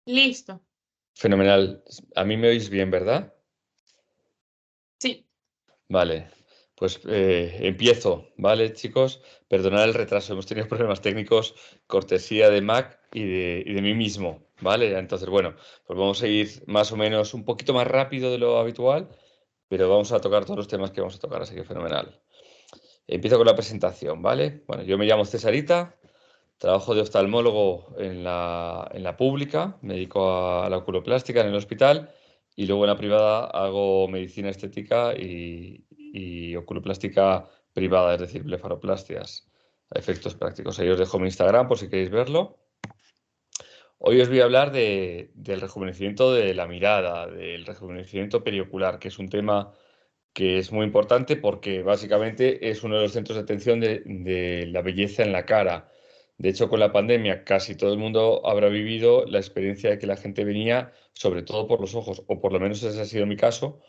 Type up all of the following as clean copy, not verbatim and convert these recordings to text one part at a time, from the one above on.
Listo. Fenomenal. A mí me oís bien, ¿verdad? Sí. Vale. Pues empiezo, ¿vale, chicos? Perdonad el retraso, hemos tenido problemas técnicos, cortesía de Mac y de mí mismo, ¿vale? Entonces, bueno, pues vamos a ir más o menos un poquito más rápido de lo habitual, pero vamos a tocar todos los temas que vamos a tocar, así que fenomenal. Empiezo con la presentación, ¿vale? Bueno, yo me llamo Cesarita, trabajo de oftalmólogo en la pública, me dedico a la oculoplástica en el hospital y luego en la privada hago medicina estética y oculoplástica privada, es decir, blefaroplastias, a efectos prácticos. Ahí os dejo mi Instagram por si queréis verlo. Hoy os voy a hablar del rejuvenecimiento de la mirada, del rejuvenecimiento periocular, que es un tema que es muy importante porque básicamente es uno de los centros de atención de la belleza en la cara. De hecho, con la pandemia casi todo el mundo habrá vivido la experiencia de que la gente venía sobre todo por los ojos, o por lo menos ese ha sido mi caso,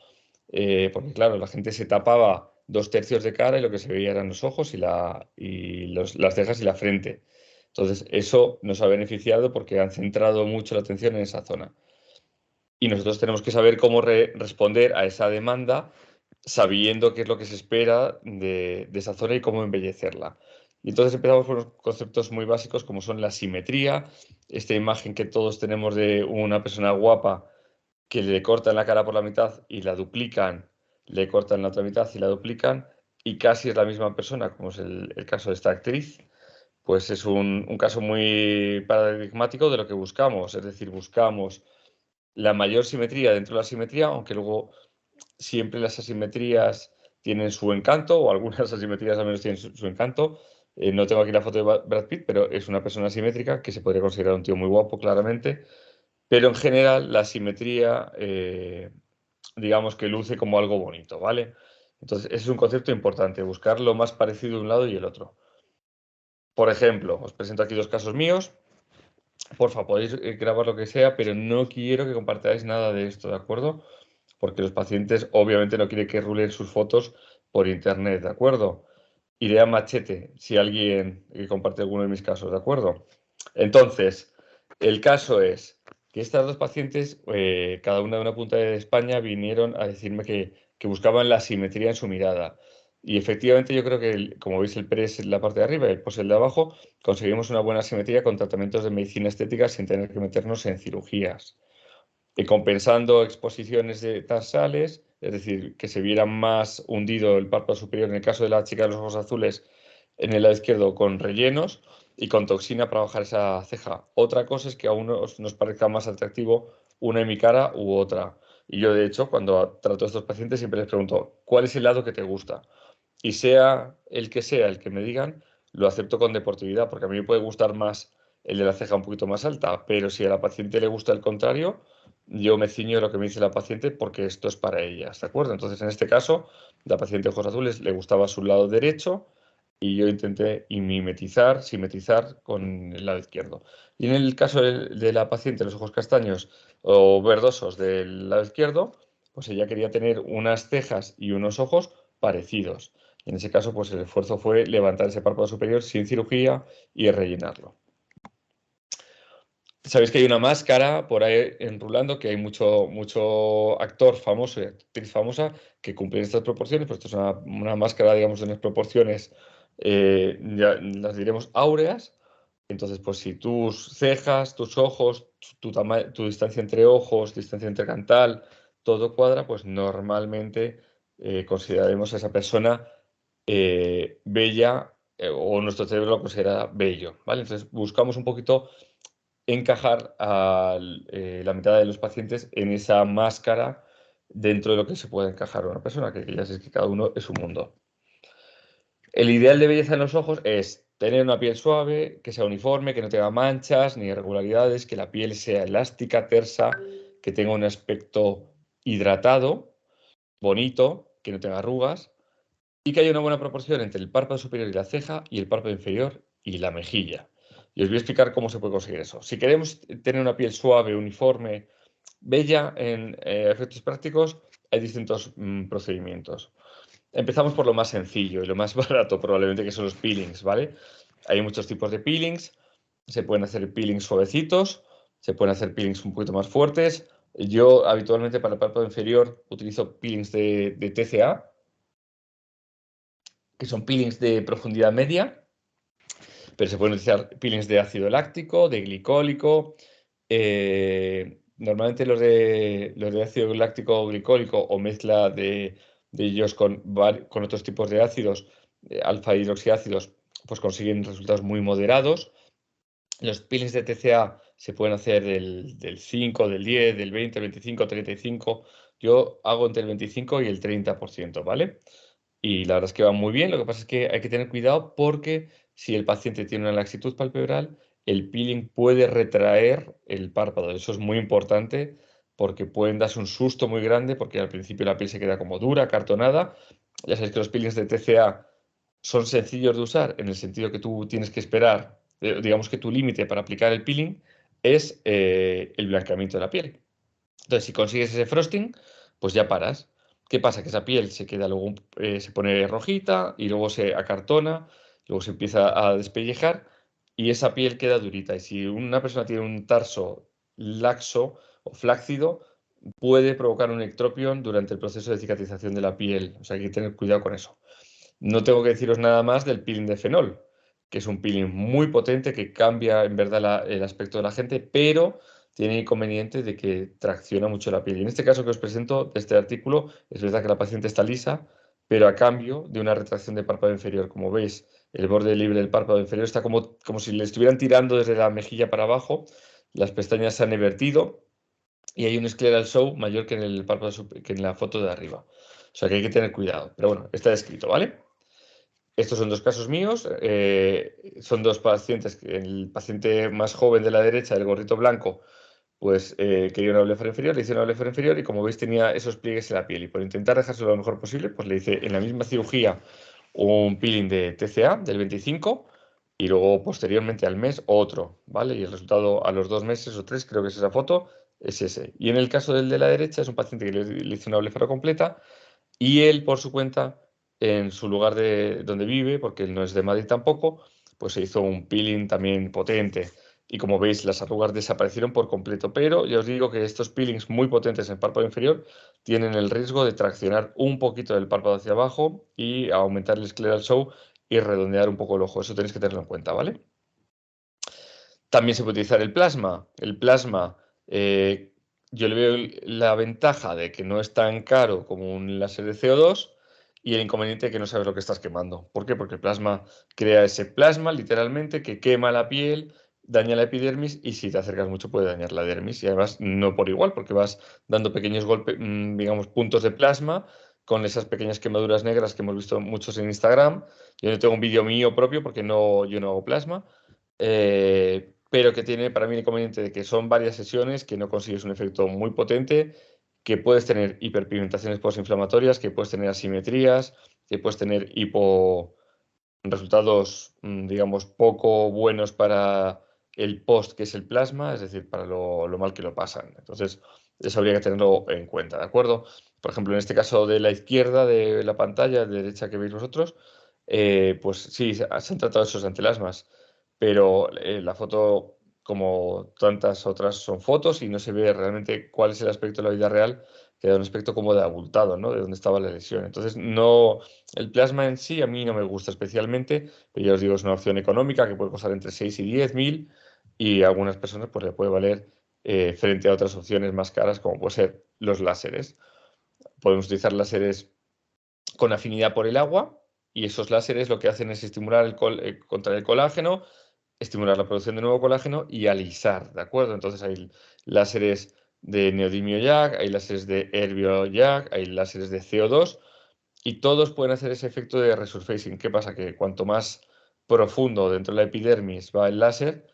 porque claro, la gente se tapaba 2/3 de cara y lo que se veía eran los ojos las cejas y la frente. Entonces, eso nos ha beneficiado porque han centrado mucho la atención en esa zona. Y nosotros tenemos que saber cómo responder a esa demanda sabiendo qué es lo que se espera de esa zona y cómo embellecerla. Y entonces empezamos por unos conceptos muy básicos como son la simetría, esta imagen que todos tenemos de una persona guapa que le cortan la cara por la mitad y la duplican, le cortan la otra mitad y la duplican, y casi es la misma persona, como es el caso de esta actriz. Pues es un caso muy paradigmático de lo que buscamos, es decir, buscamos la mayor simetría dentro de la simetría, aunque luego siempre las asimetrías tienen su encanto, o algunas asimetrías al menos tienen su encanto. No tengo aquí la foto de Brad Pitt, pero es una persona asimétrica que se podría considerar un tío muy guapo, claramente. Pero en general la simetría, digamos que luce como algo bonito, ¿vale? Entonces, ese es un concepto importante, buscar lo más parecido de un lado y el otro. Por ejemplo, os presento aquí dos casos míos. Porfa, podéis grabar lo que sea, pero no quiero que compartáis nada de esto, ¿de acuerdo? Porque los pacientes obviamente no quieren que rulen sus fotos por internet, ¿de acuerdo? Iré a machete si alguien comparte alguno de mis casos, ¿de acuerdo? Entonces, el caso es que estas dos pacientes, cada una de una punta de España, vinieron a decirme que buscaban la simetría en su mirada. Y efectivamente yo creo que, como veis, el pre es la parte de arriba y el post el de abajo, conseguimos una buena simetría con tratamientos de medicina estética sin tener que meternos en cirugías. Y compensando exposiciones de tarsales, es decir, que se viera más hundido el párpado superior en el caso de la chica de los ojos azules en el lado izquierdo con rellenos y con toxina para bajar esa ceja. Otra cosa es que a unos nos parezca más atractivo una en mi cara u otra. Y yo, de hecho, cuando trato a estos pacientes siempre les pregunto, ¿cuál es el lado que te gusta? Y sea el que me digan, lo acepto con deportividad, porque a mí me puede gustar más el de la ceja un poquito más alta, pero si a la paciente le gusta el contrario, yo me ciño de lo que me dice la paciente porque esto es para ella, ¿de acuerdo? Entonces, en este caso, la paciente de ojos azules le gustaba su lado derecho y yo intenté simetrizar con el lado izquierdo. Y en el caso de la paciente de los ojos castaños o verdosos del lado izquierdo, pues ella quería tener unas cejas y unos ojos parecidos. Y en ese caso, pues el esfuerzo fue levantar ese párpado superior sin cirugía y rellenarlo. Sabéis que hay una máscara por ahí enrulando, que hay mucho actor famoso y actriz famosa que cumplen estas proporciones, pues esto es una máscara, digamos, de unas proporciones, ya las diremos áureas. Entonces, pues si tus cejas, tus ojos, tu distancia entre ojos, distancia entre cantal, todo cuadra, pues normalmente consideraremos a esa persona bella, o nuestro cerebro lo considera bello, ¿vale? Entonces buscamos un poquito encajar a la mitad de los pacientes en esa máscara dentro de lo que se puede encajar a una persona, que ya sabéis que cada uno es un mundo. El ideal de belleza en los ojos es tener una piel suave, que sea uniforme, que no tenga manchas ni irregularidades, que la piel sea elástica, tersa, que tenga un aspecto hidratado, bonito, que no tenga arrugas y que haya una buena proporción entre el párpado superior y la ceja y el párpado inferior y la mejilla. Y os voy a explicar cómo se puede conseguir eso. Si queremos tener una piel suave, uniforme, bella en efectos prácticos, hay distintos procedimientos. Empezamos por lo más sencillo y lo más barato probablemente, que son los peelings, ¿vale? Hay muchos tipos de peelings. Se pueden hacer peelings suavecitos se pueden hacer peelings un poquito más fuertes. Yo habitualmente para el párpado inferior utilizo peelings de TCA, que son peelings de profundidad media, pero se pueden utilizar peelings de ácido láctico, de glicólico. Normalmente los de ácido láctico o glicólico o mezcla de ellos con otros tipos de ácidos, alfa hidroxiácidos, pues consiguen resultados muy moderados. Los peelings de TCA se pueden hacer del 5, del 10, del 20, 25, 35. Yo hago entre el 25 y el 30%, ¿vale? Y la verdad es que va muy bien. Lo que pasa es que hay que tener cuidado porque si el paciente tiene una laxitud palpebral, el peeling puede retraer el párpado. Eso es muy importante porque pueden darse un susto muy grande porque al principio la piel se queda como dura, cartonada. Ya sabéis que los peelings de TCA son sencillos de usar en el sentido que tú tienes que esperar, digamos que tu límite para aplicar el peeling es el blanqueamiento de la piel. Entonces, si consigues ese frosting, pues ya paras. ¿Qué pasa? Que esa piel se queda luego, se pone rojita y luego se acartona, luego se empieza a despellejar y esa piel queda durita. Y si una persona tiene un tarso laxo o flácido, puede provocar un ectropión durante el proceso de cicatrización de la piel. O sea, hay que tener cuidado con eso. No tengo que deciros nada más del peeling de fenol, que es un peeling muy potente que cambia en verdad el aspecto de la gente, pero tiene inconveniente de que tracciona mucho la piel. Y en este caso que os presento de este artículo, es verdad que la paciente está lisa, pero a cambio de una retracción de párpado inferior. Como veis, el borde libre del párpado inferior está como si le estuvieran tirando desde la mejilla para abajo, las pestañas se han invertido y hay un scleral show mayor que en el párpado que en la foto de arriba. O sea que hay que tener cuidado. Pero bueno, está descrito, ¿vale? Estos son dos casos míos, son dos pacientes. El paciente más joven de la derecha, el gorrito blanco, pues quería una blefora inferior, le hice una blefora inferior y como veis tenía esos pliegues en la piel y por intentar dejárselo lo mejor posible, pues le hice en la misma cirugía un peeling de TCA del 25 y luego posteriormente al mes otro, ¿vale? Y el resultado a los 2 meses o 3, creo que es esa foto, es ese. Y en el caso del de la derecha es un paciente que le hice una blefora completa y él, por su cuenta, en su lugar de donde vive, porque él no es de Madrid tampoco, pues se hizo un peeling también potente. Y como veis, las arrugas desaparecieron por completo. Pero ya os digo que estos peelings muy potentes en el párpado inferior tienen el riesgo de traccionar un poquito del párpado hacia abajo y aumentar el scleral show y redondear un poco el ojo. Eso tenéis que tenerlo en cuenta, ¿vale? También se puede utilizar el plasma. El plasma, yo le veo la ventaja de que no es tan caro como un láser de CO2 y el inconveniente de que no sabes lo que estás quemando. ¿Por qué? Porque el plasma crea ese plasma, literalmente, que quema la piel, daña la epidermis y si te acercas mucho puede dañar la dermis. Y además no por igual, porque vas dando pequeños golpes, digamos, puntos de plasma con esas pequeñas quemaduras negras que hemos visto muchos en Instagram. Yo no tengo un vídeo mío propio porque yo no hago plasma. Pero que tiene para mí el inconveniente de que son varias sesiones, que no consigues un efecto muy potente, que puedes tener hiperpigmentaciones postinflamatorias, que puedes tener asimetrías, que puedes tener resultados, digamos, poco buenos para el post, que es el plasma, es decir, para lo mal que lo pasan. Entonces, eso habría que tenerlo en cuenta, ¿de acuerdo? Por ejemplo, en este caso de la izquierda de la pantalla, de derecha que veis vosotros, pues sí, se han tratado esos antelasmas, pero la foto, como tantas otras, son fotos y no se ve realmente cuál es el aspecto de la vida real, que da un aspecto como de abultado, ¿no? De dónde estaba la lesión. Entonces, no, el plasma en sí a mí no me gusta especialmente, pero ya os digo, es una opción económica que puede costar entre 6 y 10 mil y a algunas personas pues le puede valer frente a otras opciones más caras como puede ser los láseres. Podemos utilizar láseres con afinidad por el agua y esos láseres lo que hacen es estimular contra el colágeno, estimular la producción de nuevo colágeno y alisar, ¿de acuerdo? Entonces hay láseres de neodimio YAG, hay láseres de herbio YAG, hay láseres de CO2 y todos pueden hacer ese efecto de resurfacing. ¿Qué pasa? Que cuanto más profundo dentro de la epidermis va el láser,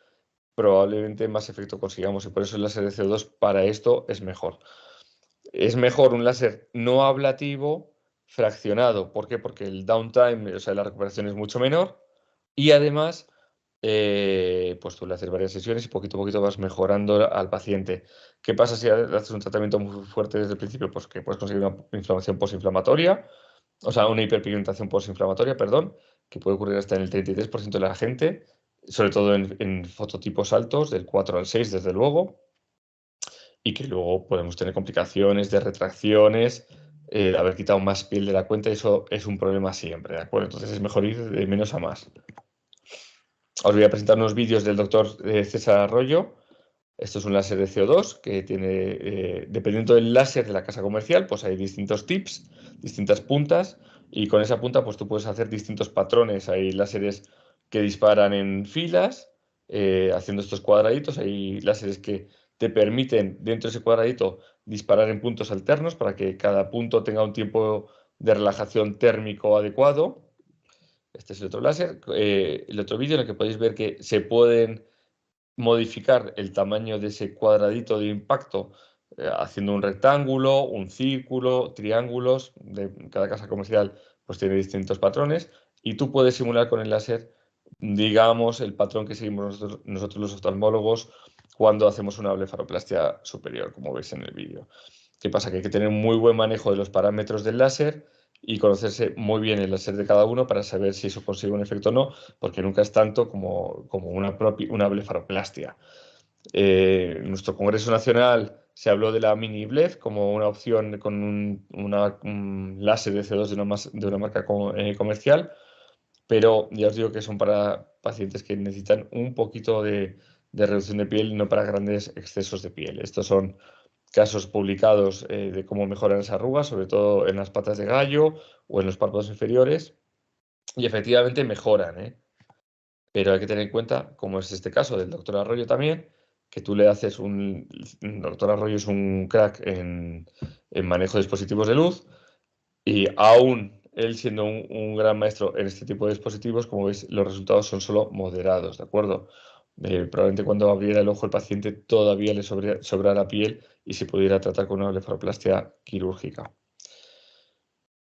probablemente más efecto consigamos y por eso el láser de CO2 para esto es mejor. Es mejor un láser no ablativo fraccionado. ¿Por qué? Porque el downtime, o sea, la recuperación es mucho menor y además, pues tú le haces varias sesiones y poquito a poquito vas mejorando al paciente. ¿Qué pasa si haces un tratamiento muy fuerte desde el principio? Pues que puedes conseguir una inflamación postinflamatoria, o sea, una hiperpigmentación postinflamatoria, perdón, que puede ocurrir hasta en el 33% de la gente sobre todo en fototipos altos, del 4 al 6 desde luego, y que luego podemos tener complicaciones de retracciones, haber quitado más piel de la cuenta, eso es un problema siempre, ¿de acuerdo? Entonces es mejor ir de menos a más. Os voy a presentar unos vídeos del doctor César Arroyo. Esto es un láser de CO2 que tiene, dependiendo del láser de la casa comercial, pues hay distintos tips, distintas puntas, y con esa punta pues tú puedes hacer distintos patrones. Hay láseres que disparan en filas, haciendo estos cuadraditos. Hay láseres que te permiten, dentro de ese cuadradito, disparar en puntos alternos para que cada punto tenga un tiempo de relajación térmico adecuado. Este es el otro láser. El otro vídeo en el que podéis ver que se pueden modificar el tamaño de ese cuadradito de impacto, haciendo un rectángulo, un círculo, triángulos. Cada casa comercial pues tiene distintos patrones y tú puedes simular con el láser, digamos, el patrón que seguimos nosotros los oftalmólogos cuando hacemos una blefaroplastia superior, como veis en el vídeo. ¿Qué pasa? Que hay que tener muy buen manejo de los parámetros del láser y conocerse muy bien el láser de cada uno para saber si eso consigue un efecto o no, porque nunca es tanto como una blefaroplastia. En nuestro Congreso Nacional se habló de la mini blef como una opción con un láser de CO2 de una marca comercial, pero ya os digo que son para pacientes que necesitan un poquito de reducción de piel, no para grandes excesos de piel. Estos son casos publicados de cómo mejoran las arrugas, sobre todo en las patas de gallo o en los párpados inferiores, y efectivamente mejoran, ¿eh? Pero hay que tener en cuenta, como es este caso del doctor Arroyo también, que tú le haces un... Doctor Arroyo es un crack en manejo de dispositivos de luz y aún él siendo un gran maestro en este tipo de dispositivos, como veis, los resultados son solo moderados, ¿de acuerdo? Probablemente cuando abriera el ojo el paciente todavía le sobra la piel y se pudiera tratar con una blefaroplastia quirúrgica.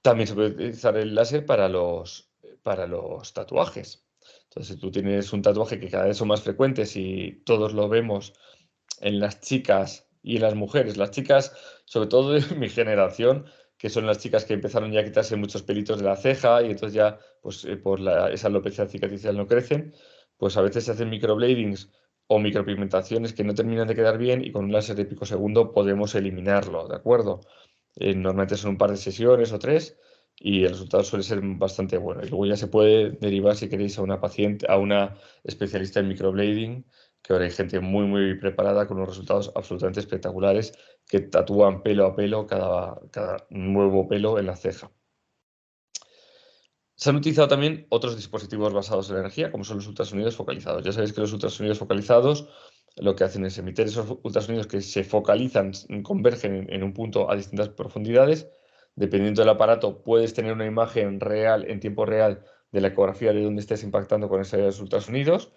También se puede utilizar el láser para los tatuajes. Entonces, si tú tienes un tatuaje que cada vez son más frecuentes y todos lo vemos en las chicas y en las mujeres, las chicas, sobre todo de mi generación, que son las chicas que empezaron ya a quitarse muchos pelitos de la ceja y entonces ya, pues por esa alopecia cicatricial no crecen, pues a veces se hacen microbladings o micropigmentaciones que no terminan de quedar bien y con un láser de picosegundo podemos eliminarlo, ¿de acuerdo? Normalmente son un par de sesiones o tres y el resultado suele ser bastante bueno. Y luego ya se puede derivar, si queréis, a una paciente, a una especialista en microblading, que ahora hay gente muy preparada con unos resultados absolutamente espectaculares que tatúan pelo a pelo cada nuevo pelo en la ceja. Se han utilizado también otros dispositivos basados en energía, como son los ultrasonidos focalizados. Ya sabéis que los ultrasonidos focalizados lo que hacen es emitir esos ultrasonidos que se focalizan, convergen en un punto a distintas profundidades. Dependiendo del aparato, puedes tener una imagen real, en tiempo real, de la ecografía de donde estés impactando con esos ultrasonidos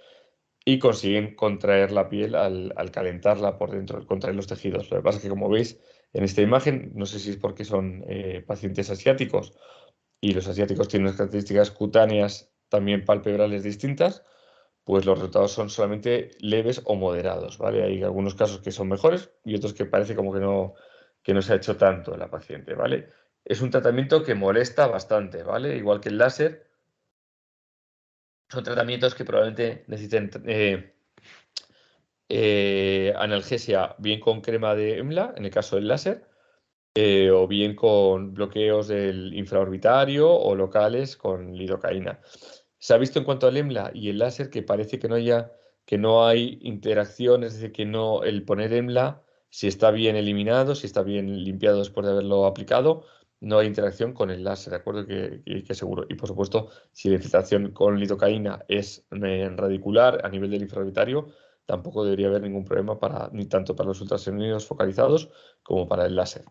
y consiguen contraer la piel al calentarla por dentro, contraer los tejidos. Lo que pasa es que, como veis en esta imagen, no sé si es porque son pacientes asiáticos y los asiáticos tienen unas características cutáneas también palpebrales distintas, pues los resultados son solamente leves o moderados, ¿vale? Hay algunos casos que son mejores y otros que parece como que no se ha hecho tanto en la paciente, ¿vale? Es un tratamiento que molesta bastante, ¿vale? Igual que el láser, son tratamientos que probablemente necesiten analgesia bien con crema de EMLA, en el caso del láser, o bien con bloqueos del infraorbitario o locales con lidocaína. Se ha visto en cuanto al EMLA y el láser que parece que no hay interacción, es decir, que no, el poner EMLA, si está bien eliminado, si está bien limpiado después de haberlo aplicado, no hay interacción con el láser, ¿de acuerdo? Que seguro. Y por supuesto, si la infiltración con lidocaína es radicular a nivel del infraorbitario, tampoco debería haber ningún problema ni tanto para los ultrasonidos focalizados como para el láser.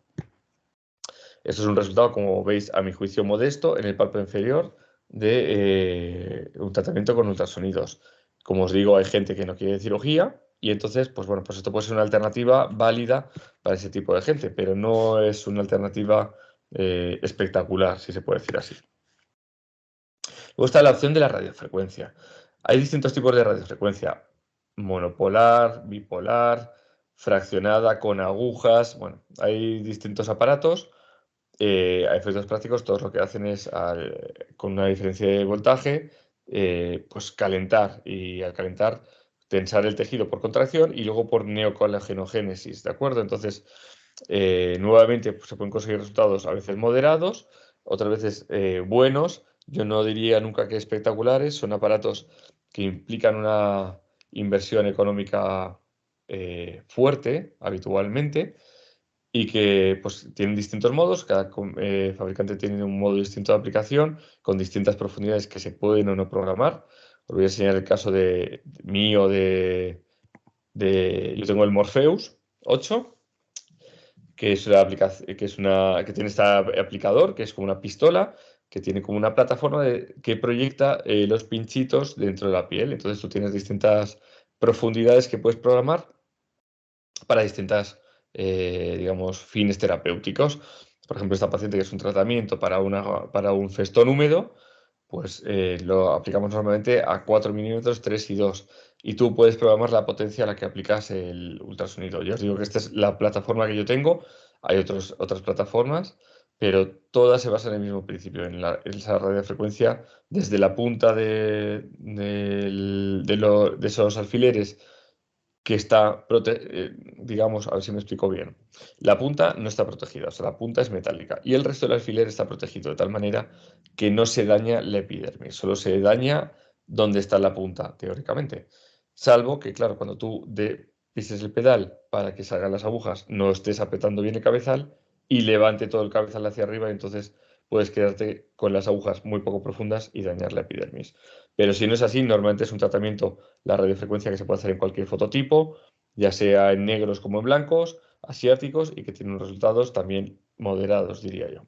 Esto es un resultado, como veis, a mi juicio modesto, en el párpado inferior de un tratamiento con ultrasonidos. Como os digo, hay gente que no quiere cirugía y entonces, pues bueno, pues esto puede ser una alternativa válida para ese tipo de gente, pero no es una alternativa espectacular, si se puede decir así. Luego está la opción de la radiofrecuencia. Hay distintos tipos de radiofrecuencia: monopolar, bipolar, fraccionada, con agujas. Bueno, hay distintos aparatos. A efectos prácticos, todos lo que hacen es, con una diferencia de voltaje, pues calentar, y al calentar tensar el tejido por contracción y luego por neocolagenogénesis, ¿de acuerdo? Entonces, nuevamente pues, se pueden conseguir resultados a veces moderados, otras veces buenos. Yo no diría nunca que espectaculares, son aparatos que implican una inversión económica fuerte habitualmente y que pues, tienen distintos modos, cada fabricante tiene un modo distinto de aplicación con distintas profundidades que se pueden o no programar. Os voy a enseñar el caso de mío yo tengo el Morpheus 8, que es que tiene este aplicador, que es como una pistola, que tiene como una plataforma que proyecta los pinchitos dentro de la piel. Entonces tú tienes distintas profundidades que puedes programar para distintas, digamos, fines terapéuticos. Por ejemplo, esta paciente que es un tratamiento para un festón húmedo, pues lo aplicamos normalmente a 4 milímetros, 3 y 2. Y tú puedes programar la potencia a la que aplicas el ultrasonido. Yo os digo que esta es la plataforma que yo tengo. Hay otras plataformas, pero todas se basan en el mismo principio, en esa radiofrecuencia desde la punta de esos alfileres que está, digamos, a ver si me explico bien. La punta no está protegida, o sea, la punta es metálica y el resto del alfiler está protegido de tal manera que no se daña la epidermis, solo se daña donde está la punta, teóricamente. Salvo que, claro, cuando tú pises el pedal para que salgan las agujas, no estés apretando bien el cabezal y levante todo el cabezal hacia arriba, y entonces puedes quedarte con las agujas muy poco profundas y dañar la epidermis. Pero si no es así, normalmente es un tratamiento, la radiofrecuencia, que se puede hacer en cualquier fototipo, ya sea en negros como en blancos, asiáticos, y que tiene unos resultados también moderados, diría yo.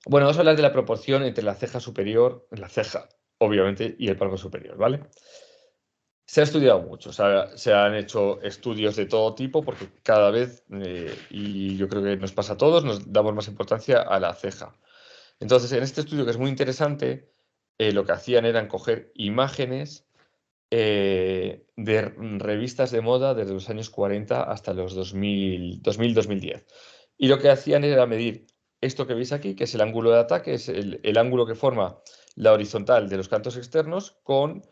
Bueno, vamos a hablar de la proporción entre la ceja superior, la ceja, obviamente, y el palmo superior, ¿vale? Se ha estudiado mucho, se han hecho estudios de todo tipo porque cada vez, y yo creo que nos pasa a todos, nos damos más importancia a la ceja. Entonces, en este estudio, que es muy interesante, lo que hacían eran coger imágenes de revistas de moda desde los años 40 hasta los 2010. Y lo que hacían era medir esto que veis aquí, que es el ángulo de ataque, es el ángulo que forma la horizontal de los cantos externos con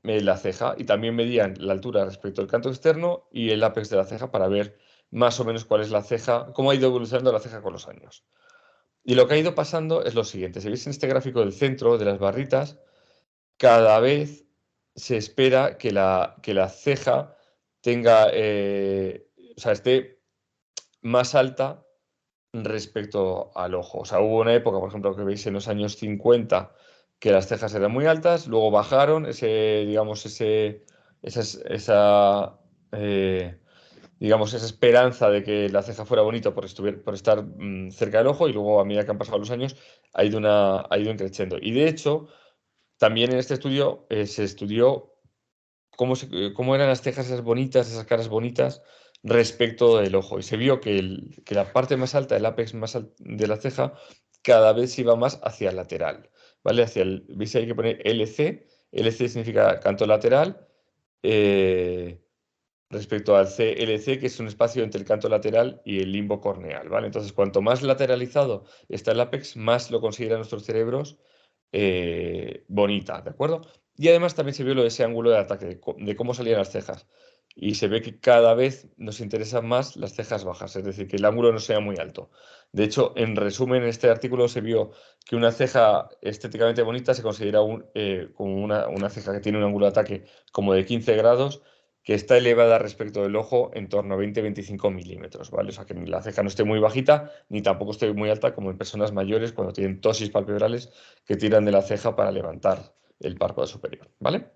la ceja. Y también medían la altura respecto al canto externo y el ápex de la ceja para ver más o menos cuál es la ceja, cómo ha ido evolucionando la ceja con los años. Y lo que ha ido pasando es lo siguiente. Si veis en este gráfico del centro de las barritas, cada vez se espera que la ceja tenga, o sea, esté más alta respecto al ojo. O sea, hubo una época, por ejemplo, que veis en los años 50, que las cejas eran muy altas, luego bajaron digamos, eh, digamos, esa esperanza de que la ceja fuera bonita por estar cerca del ojo, y luego, a medida que han pasado los años, ha ido creciendo. Y de hecho, también en este estudio se estudió cómo eran las cejas esas bonitas, esas caras bonitas, respecto del ojo. Y se vio que la parte más alta, el ápex de la ceja, cada vez iba más hacia el lateral, ¿vale? ¿Veis ahí que pone LC? LC significa canto lateral, eh, respecto al CLC, que es un espacio entre el canto lateral y el limbo corneal, ¿vale? Entonces, cuanto más lateralizado está el ápex, más lo consideran nuestros cerebros bonita, ¿de acuerdo? Y además también se vio lo de ese ángulo de ataque, de cómo salían las cejas. Y se ve que cada vez nos interesan más las cejas bajas, es decir, que el ángulo no sea muy alto. De hecho, en resumen, en este artículo se vio que una ceja estéticamente bonita se considera como una ceja que tiene un ángulo de ataque como de 15 grados, que está elevada respecto del ojo en torno a 20-25 milímetros, ¿vale? O sea, que la ceja no esté muy bajita, ni tampoco esté muy alta, como en personas mayores cuando tienen tosis palpebrales, que tiran de la ceja para levantar el párpado superior, ¿vale?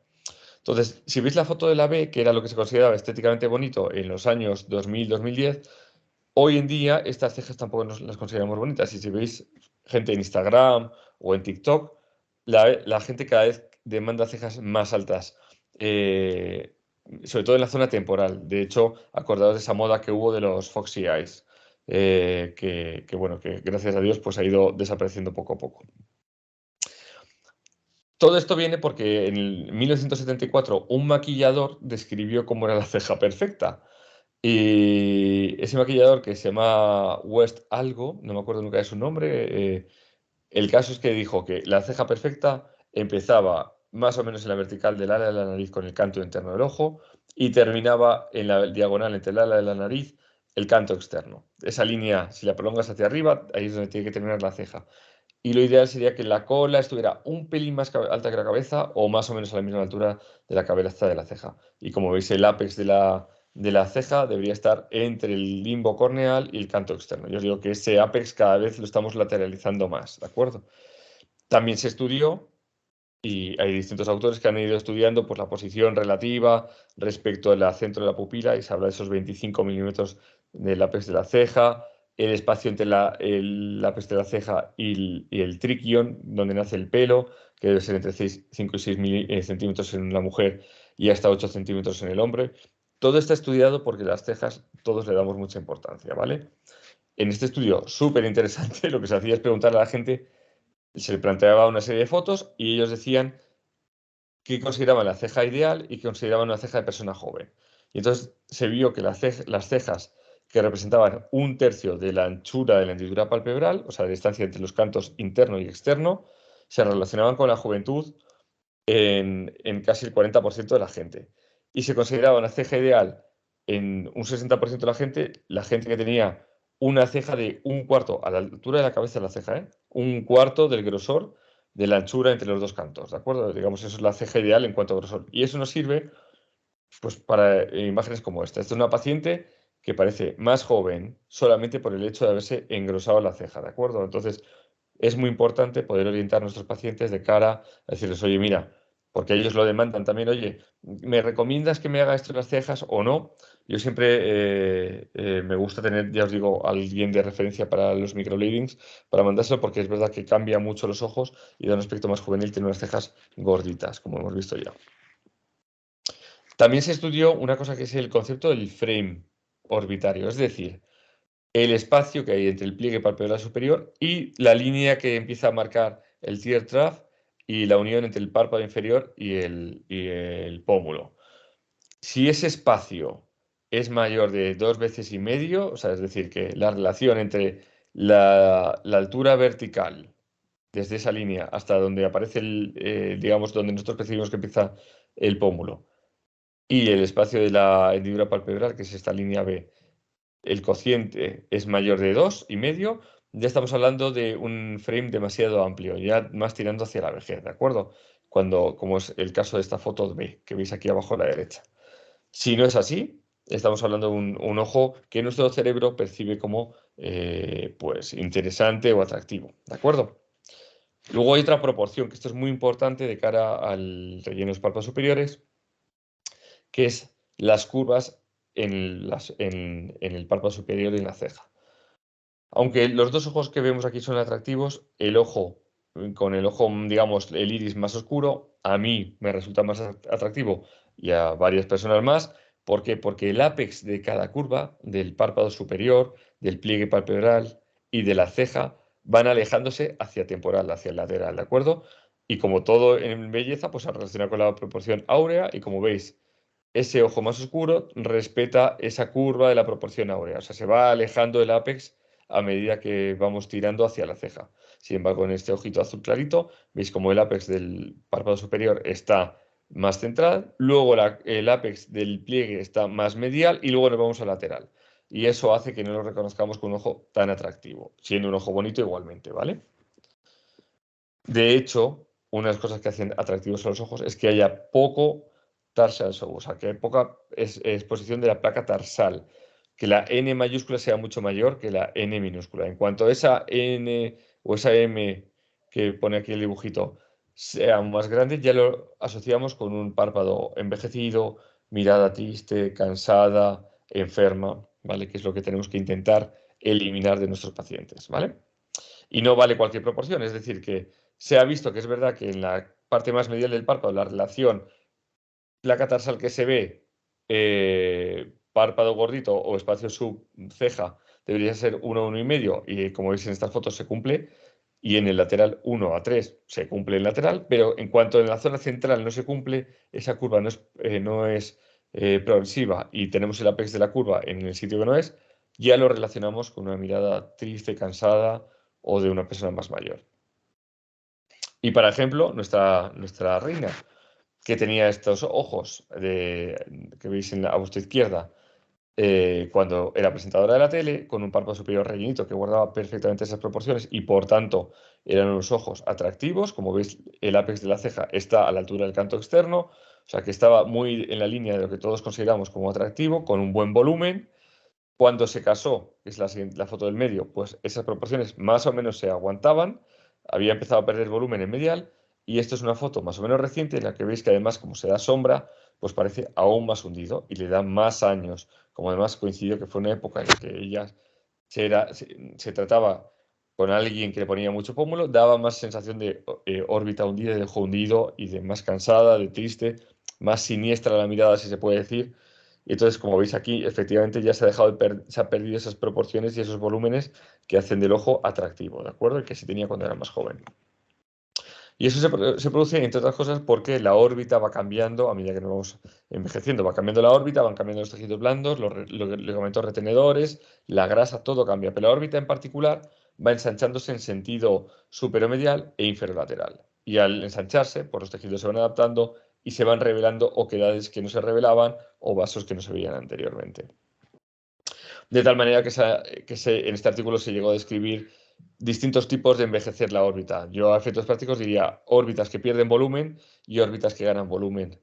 Entonces, si veis la foto de la B, que era lo que se consideraba estéticamente bonito en los años 2000-2010, hoy en día estas cejas tampoco las consideramos bonitas. Y si veis gente en Instagram o en TikTok, la gente cada vez demanda cejas más altas, sobre todo en la zona temporal. De hecho, acordaos de esa moda que hubo de los Foxy Eyes, bueno, que gracias a Dios pues ha ido desapareciendo poco a poco. Todo esto viene porque en 1974 un maquillador describió cómo era la ceja perfecta. Y ese maquillador, que se llama West algo, no me acuerdo nunca de su nombre, el caso es que dijo que la ceja perfecta empezaba más o menos en la vertical del ala de la nariz con el canto interno del ojo y terminaba en la diagonal entre el ala de la nariz, el canto externo. Esa línea, si la prolongas hacia arriba, ahí es donde tiene que terminar la ceja. Y lo ideal sería que la cola estuviera un pelín más alta que la cabeza o más o menos a la misma altura de la cabeza de la ceja. Y como veis, el ápex de la ceja debería estar entre el limbo corneal y el canto externo. Yo os digo que ese ápex cada vez lo estamos lateralizando más, ¿de acuerdo? También se estudió, y hay distintos autores que han ido estudiando pues, la posición relativa respecto al centro de la pupila, y se habla de esos 25 milímetros del ápex de la ceja, el espacio entre el ápex de la ceja y el triquion, donde nace el pelo, que debe ser entre 5 y 6 centímetros en la mujer y hasta 8 centímetros en el hombre. Todo está estudiado porque las cejas todos le damos mucha importancia, ¿vale? En este estudio súper interesante lo que se hacía es preguntar a la gente, se le planteaba una serie de fotos y ellos decían qué consideraban la ceja ideal y qué consideraban una ceja de persona joven. Y entonces se vio que las cejas que representaban un tercio de la anchura de la hendidura palpebral, o sea, la distancia entre los cantos interno y externo, se relacionaban con la juventud en casi el 40% de la gente. Y se consideraba una ceja ideal en un 60% de la gente que tenía una ceja de un cuarto, a la altura de la cabeza de la ceja, ¿eh? Un cuarto del grosor de la anchura entre los dos cantos, ¿de acuerdo? Digamos, eso es la ceja ideal en cuanto a grosor. Y eso nos sirve pues, para imágenes como esta. Esta es una paciente que parece más joven solamente por el hecho de haberse engrosado la ceja, ¿de acuerdo? Entonces, es muy importante poder orientar a nuestros pacientes de cara a decirles, oye, mira, porque ellos lo demandan también, oye, ¿me recomiendas que me haga esto en las cejas o no? Yo siempre me gusta tener, ya os digo, alguien de referencia para los microbladings, para mandárselo, porque es verdad que cambia mucho los ojos y da un aspecto más juvenil, tiene unas cejas gorditas, como hemos visto ya. También se estudió una cosa que es el concepto del frame orbitario, es decir, el espacio que hay entre el pliegue palpebral superior y la línea que empieza a marcar el tear trough y la unión entre el párpado inferior y el pómulo. Si ese espacio es mayor de 2,5 veces, o sea, es decir, que la relación entre la altura vertical desde esa línea hasta donde aparece digamos, donde nosotros percibimos que empieza el pómulo y el espacio de la hendidura palpebral, que es esta línea B, el cociente es mayor de 2,5, ya estamos hablando de un frame demasiado amplio, ya más tirando hacia la vejez, ¿de acuerdo? Como es el caso de esta foto B, que veis aquí abajo a la derecha. Si no es así, estamos hablando de un ojo que nuestro cerebro percibe como pues interesante o atractivo, ¿de acuerdo? Luego hay otra proporción, que esto es muy importante de cara al relleno de los párpados superiores, que es las curvas en el párpado superior y en la ceja. Aunque los dos ojos que vemos aquí son atractivos, el ojo con el ojo, digamos, el iris más oscuro, a mí me resulta más atractivo y a varias personas más. ¿Por qué? Porque el ápex de cada curva, del párpado superior, del pliegue palpebral y de la ceja, van alejándose hacia temporal, hacia el lateral, ¿de acuerdo? Y como todo en belleza, pues se relaciona con la proporción áurea y como veis, ese ojo más oscuro respeta esa curva de la proporción áurea, o sea, se va alejando el ápex a medida que vamos tirando hacia la ceja. Sin embargo, en este ojito azul clarito, veis como el ápex del párpado superior está más central, luego el ápex del pliegue está más medial y luego nos vamos al lateral. Y eso hace que no lo reconozcamos con un ojo tan atractivo, siendo un ojo bonito igualmente, ¿vale? De hecho, una de las cosas que hacen atractivos a los ojos es que haya poco tarsal show, o sea, que hay poca exposición de la placa tarsal, que la N mayúscula sea mucho mayor que la N minúscula. En cuanto a esa N o esa M que pone aquí el dibujito sea más grande, ya lo asociamos con un párpado envejecido, mirada triste, cansada, enferma, ¿vale? Que es lo que tenemos que intentar eliminar de nuestros pacientes, ¿vale? Y no vale cualquier proporción, es decir, que se ha visto que es verdad que en la parte más medial del párpado la relación placa tarsal que se ve, párpado gordito o espacio subceja debería ser 1 a 1,5 y como veis en estas fotos se cumple, y en el lateral 1 a 3 se cumple el lateral, pero en cuanto en la zona central no se cumple, esa curva no es progresiva y tenemos el ápex de la curva en el sitio que no es, ya lo relacionamos con una mirada triste, cansada o de una persona más mayor. Y, por ejemplo, nuestra reina, que tenía estos ojos que veis a vuestra izquierda, cuando era presentadora de la tele, con un párpado superior rellenito que guardaba perfectamente esas proporciones y por tanto eran unos ojos atractivos. Como veis, el ápex de la ceja está a la altura del canto externo, o sea que estaba muy en la línea de lo que todos consideramos como atractivo, con un buen volumen. Cuando se casó, que es la foto del medio, pues esas proporciones más o menos se aguantaban, había empezado a perder volumen en medial, y esto es una foto más o menos reciente en la que veis que además, como se da sombra, pues parece aún más hundido y le da más años. Como además coincidió que fue una época en la que ella se trataba con alguien que le ponía mucho pómulo, daba más sensación de órbita hundida, de ojo hundido y de más cansada, de triste, más siniestra la mirada, si se puede decir. Y entonces, como veis aquí, efectivamente ya se ha perdido esas proporciones y esos volúmenes que hacen del ojo atractivo, ¿de acuerdo? El que se tenía cuando era más joven. Y eso se produce, entre otras cosas, porque la órbita va cambiando a medida que nos vamos envejeciendo. Va cambiando la órbita, van cambiando los tejidos blandos, los ligamentos retenedores, la grasa, todo cambia. Pero la órbita en particular va ensanchándose en sentido superomedial e inferolateral. Y al ensancharse, pues los tejidos se van adaptando y se van revelando oquedades que no se revelaban o vasos que no se veían anteriormente. De tal manera que en este artículo se llegó a describir distintos tipos de envejecer la órbita. Yo a efectos prácticos diría órbitas que pierden volumen y órbitas que ganan volumen,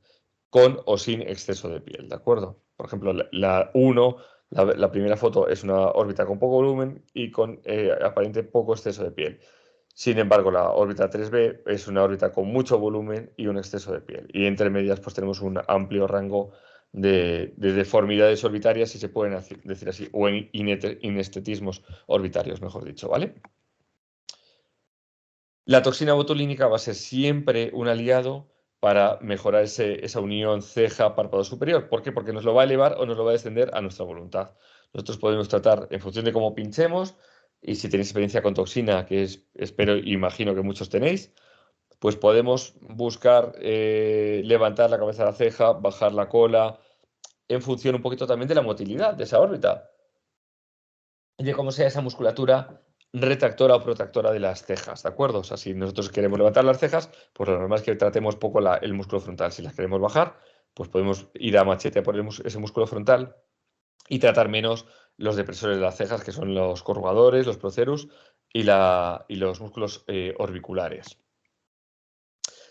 con o sin exceso de piel, ¿de acuerdo? Por ejemplo, la 1, la primera foto, es una órbita con poco volumen y con aparente poco exceso de piel. Sin embargo, la órbita 3B es una órbita con mucho volumen y un exceso de piel. Y entre medias, pues tenemos un amplio rango de deformidades orbitarias, si se pueden decir así, o inestetismos orbitarios, mejor dicho, ¿vale? La toxina botulínica va a ser siempre un aliado para mejorar esa unión ceja-párpado superior. ¿Por qué? Porque nos lo va a elevar o nos lo va a descender a nuestra voluntad. Nosotros podemos tratar en función de cómo pinchemos, y si tenéis experiencia con toxina, que espero e imagino que muchos tenéis, pues podemos buscar levantar la cabeza de la ceja, bajar la cola, en función un poquito también de la motilidad de esa órbita y de cómo sea esa musculatura retractora o protractora de las cejas, ¿de acuerdo? O sea, si nosotros queremos levantar las cejas, pues lo normal es que tratemos poco el músculo frontal. Si las queremos bajar, pues podemos ir a machete por ese músculo frontal y tratar menos los depresores de las cejas, que son los corrugadores, los procerus y los músculos orbiculares.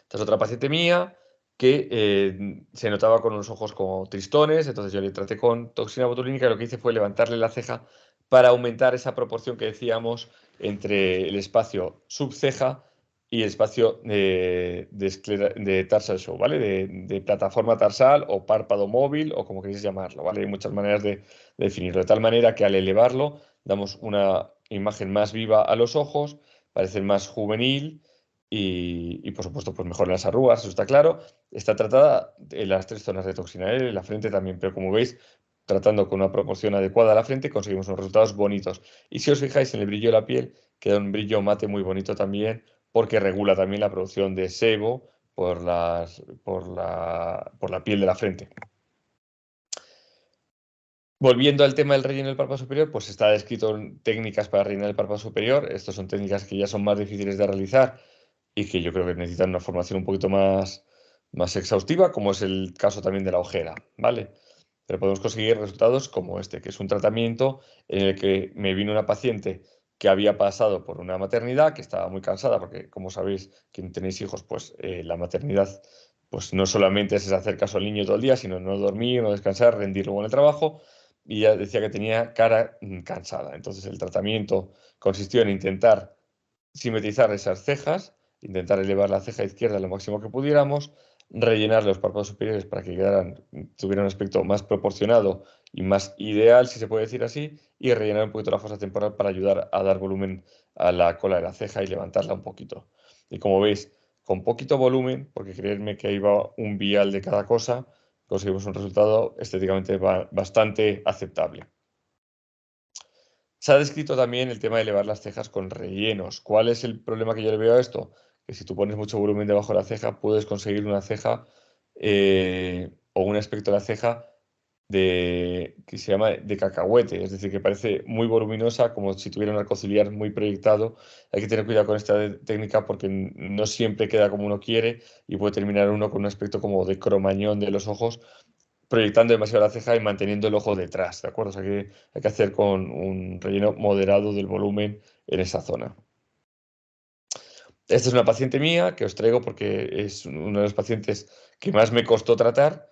Esta es otra paciente mía que se notaba con unos ojos como tristones, entonces yo le traté con toxina botulínica y lo que hice fue levantarle la ceja para aumentar esa proporción que decíamos entre el espacio subceja y el espacio de tarsal show, ¿vale? De plataforma tarsal o párpado móvil o como queréis llamarlo, ¿vale? Hay muchas maneras de definirlo, de tal manera que al elevarlo damos una imagen más viva a los ojos, parece más juvenil y, por supuesto, pues mejoran las arrugas, eso está claro. Está tratada en las 3 zonas de toxina L, en la frente también, pero como veis, tratando con una proporción adecuada a la frente, conseguimos unos resultados bonitos. Y si os fijáis en el brillo de la piel, queda un brillo mate muy bonito también, porque regula también la producción de sebo por la piel de la frente. Volviendo al tema del relleno del párpado superior, pues está descrito técnicas para rellenar el párpado superior. Estas son técnicas que ya son más difíciles de realizar y que yo creo que necesitan una formación un poquito más exhaustiva, como es el caso también de la ojera, ¿vale? Pero podemos conseguir resultados como este, que es un tratamiento en el que me vino una paciente que había pasado por una maternidad, que estaba muy cansada, porque como sabéis, quien tenéis hijos, pues la maternidad pues no solamente es hacer caso al niño todo el día, sino no dormir, no descansar, rendir luego en el trabajo, y ya decía que tenía cara cansada. Entonces el tratamiento consistió en intentar simetrizar esas cejas, intentar elevar la ceja izquierda lo máximo que pudiéramos, rellenar los párpados superiores para que tuvieran un aspecto más proporcionado y más ideal, si se puede decir así, y rellenar un poquito la fosa temporal para ayudar a dar volumen a la cola de la ceja y levantarla un poquito. Y como veis, con poquito volumen, porque creedme que ahí va un vial de cada cosa, conseguimos un resultado estéticamente bastante aceptable. Se ha descrito también el tema de elevar las cejas con rellenos. ¿Cuál es el problema que yo le veo a esto? Que si tú pones mucho volumen debajo de la ceja, puedes conseguir una ceja o un aspecto de la ceja que se llama de cacahuete, es decir, que parece muy voluminosa, como si tuviera un arco ciliar muy proyectado. Hay que tener cuidado con esta técnica porque no siempre queda como uno quiere y puede terminar uno con un aspecto como de cromañón de los ojos, proyectando demasiado la ceja y manteniendo el ojo detrás, ¿de acuerdo? O sea que hay que hacer con un relleno moderado del volumen en esa zona. Esta es una paciente mía que os traigo porque es uno de los pacientes que más me costó tratar,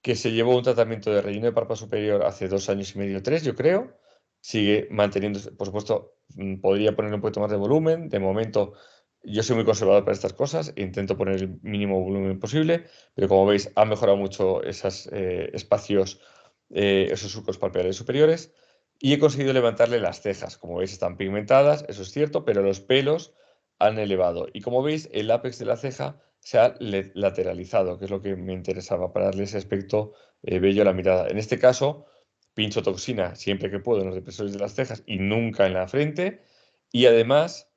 que se llevó un tratamiento de relleno de párpado superior hace 2 años y medio, 3, yo creo. Sigue manteniéndose, por supuesto, podría poner un poquito más de volumen. De momento, yo soy muy conservador para estas cosas, e intento poner el mínimo volumen posible, pero como veis, ha mejorado mucho esos espacios, esos surcos palpeares superiores, y he conseguido levantarle las cejas. Como veis, están pigmentadas, eso es cierto, pero los pelos han elevado. Y como veis, el ápex de la ceja se ha lateralizado, que es lo que me interesaba para darle ese aspecto bello a la mirada. En este caso, pincho toxina siempre que puedo en los depresores de las cejas y nunca en la frente. Y además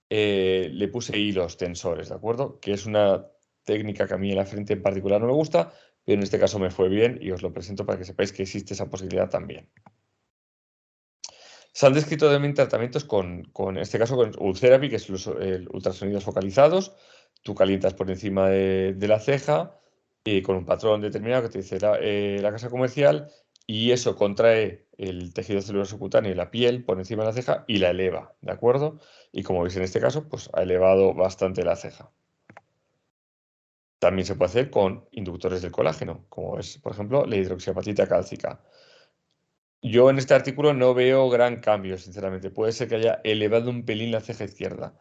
le puse hilos tensores, ¿de acuerdo? Que es una técnica que a mí en la frente en particular no me gusta, pero en este caso me fue bien y os lo presento para que sepáis que existe esa posibilidad también. Se han descrito también tratamientos en este caso, con Ultherapy, que es el ultrasonidos focalizados. Tú calientas por encima de la ceja y con un patrón determinado que te dice la casa comercial, y eso contrae el tejido celular subcutáneo y la piel por encima de la ceja y la eleva, ¿de acuerdo? Y como veis en este caso, pues ha elevado bastante la ceja. También se puede hacer con inductores del colágeno, como es, por ejemplo, la hidroxiapatita cálcica. Yo en este artículo no veo gran cambio, sinceramente. Puede ser que haya elevado un pelín la ceja izquierda,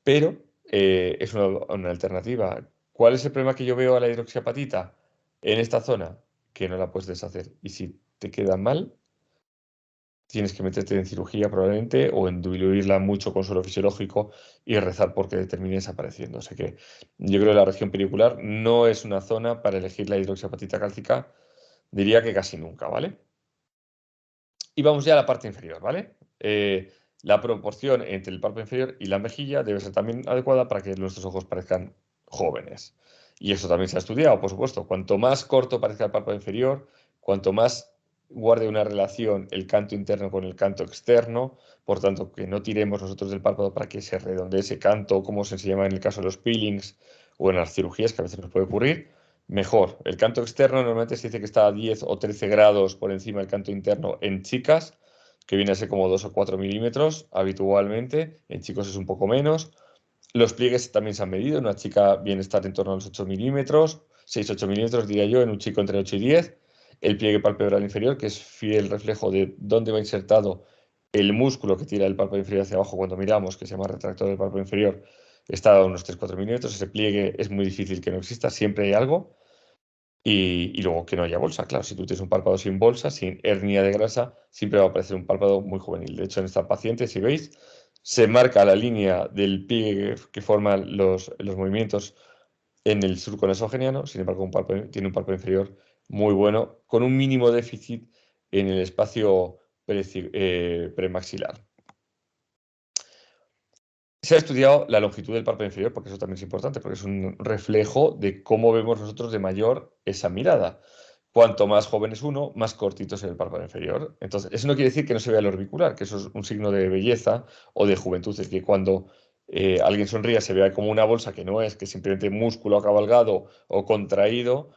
pero es una alternativa. ¿Cuál es el problema que yo veo a la hidroxiapatita en esta zona? Que no la puedes deshacer. Y si te queda mal, tienes que meterte en cirugía probablemente o en diluirla mucho con suelo fisiológico y rezar porque termine desapareciendo. O sea que yo creo que la región pericular no es una zona para elegir la hidroxiapatita cálcica, diría que casi nunca, ¿vale? Y vamos ya a la parte inferior, ¿vale? La proporción entre el párpado inferior y la mejilla debe ser también adecuada para que nuestros ojos parezcan jóvenes. Y eso también se ha estudiado, por supuesto. Cuanto más corto parezca el párpado inferior, cuanto más guarde una relación el canto interno con el canto externo, por tanto, que no tiremos nosotros del párpado para que se redondee ese canto, como se llama en el caso de los peelings o en las cirugías, que a veces nos puede ocurrir, mejor. El canto externo normalmente se dice que está a 10 o 13 grados por encima del canto interno en chicas, que viene a ser como 2 o 4 milímetros habitualmente. En chicos es un poco menos. Los pliegues también se han medido. En una chica viene a estar en torno a los 8 milímetros, 6-8 milímetros diría yo, en un chico entre 8 y 10. El pliegue palpebral inferior, que es fiel reflejo de dónde va insertado el músculo que tira el párpado inferior hacia abajo cuando miramos, que se llama retractor del párpado inferior, está a unos 3-4 milímetros. Ese pliegue es muy difícil que no exista, siempre hay algo. Y luego que no haya bolsa, claro, si tú tienes un párpado sin bolsa, sin hernia de grasa, siempre va a aparecer un párpado muy juvenil. De hecho, en esta paciente, si veis, se marca la línea del pie que forman los movimientos en el surco nasogeniano. Sin embargo, tiene un párpado inferior muy bueno, con un mínimo déficit en el espacio premaxilar. Se ha estudiado la longitud del párpado inferior, porque eso también es importante, porque es un reflejo de cómo vemos nosotros de mayor esa mirada. Cuanto más joven es uno, más cortito es el párpado inferior. Entonces, eso no quiere decir que no se vea el orbicular, que eso es un signo de belleza o de juventud, es que cuando alguien sonría se vea como una bolsa que no es, que es simplemente músculo acabalgado o contraído,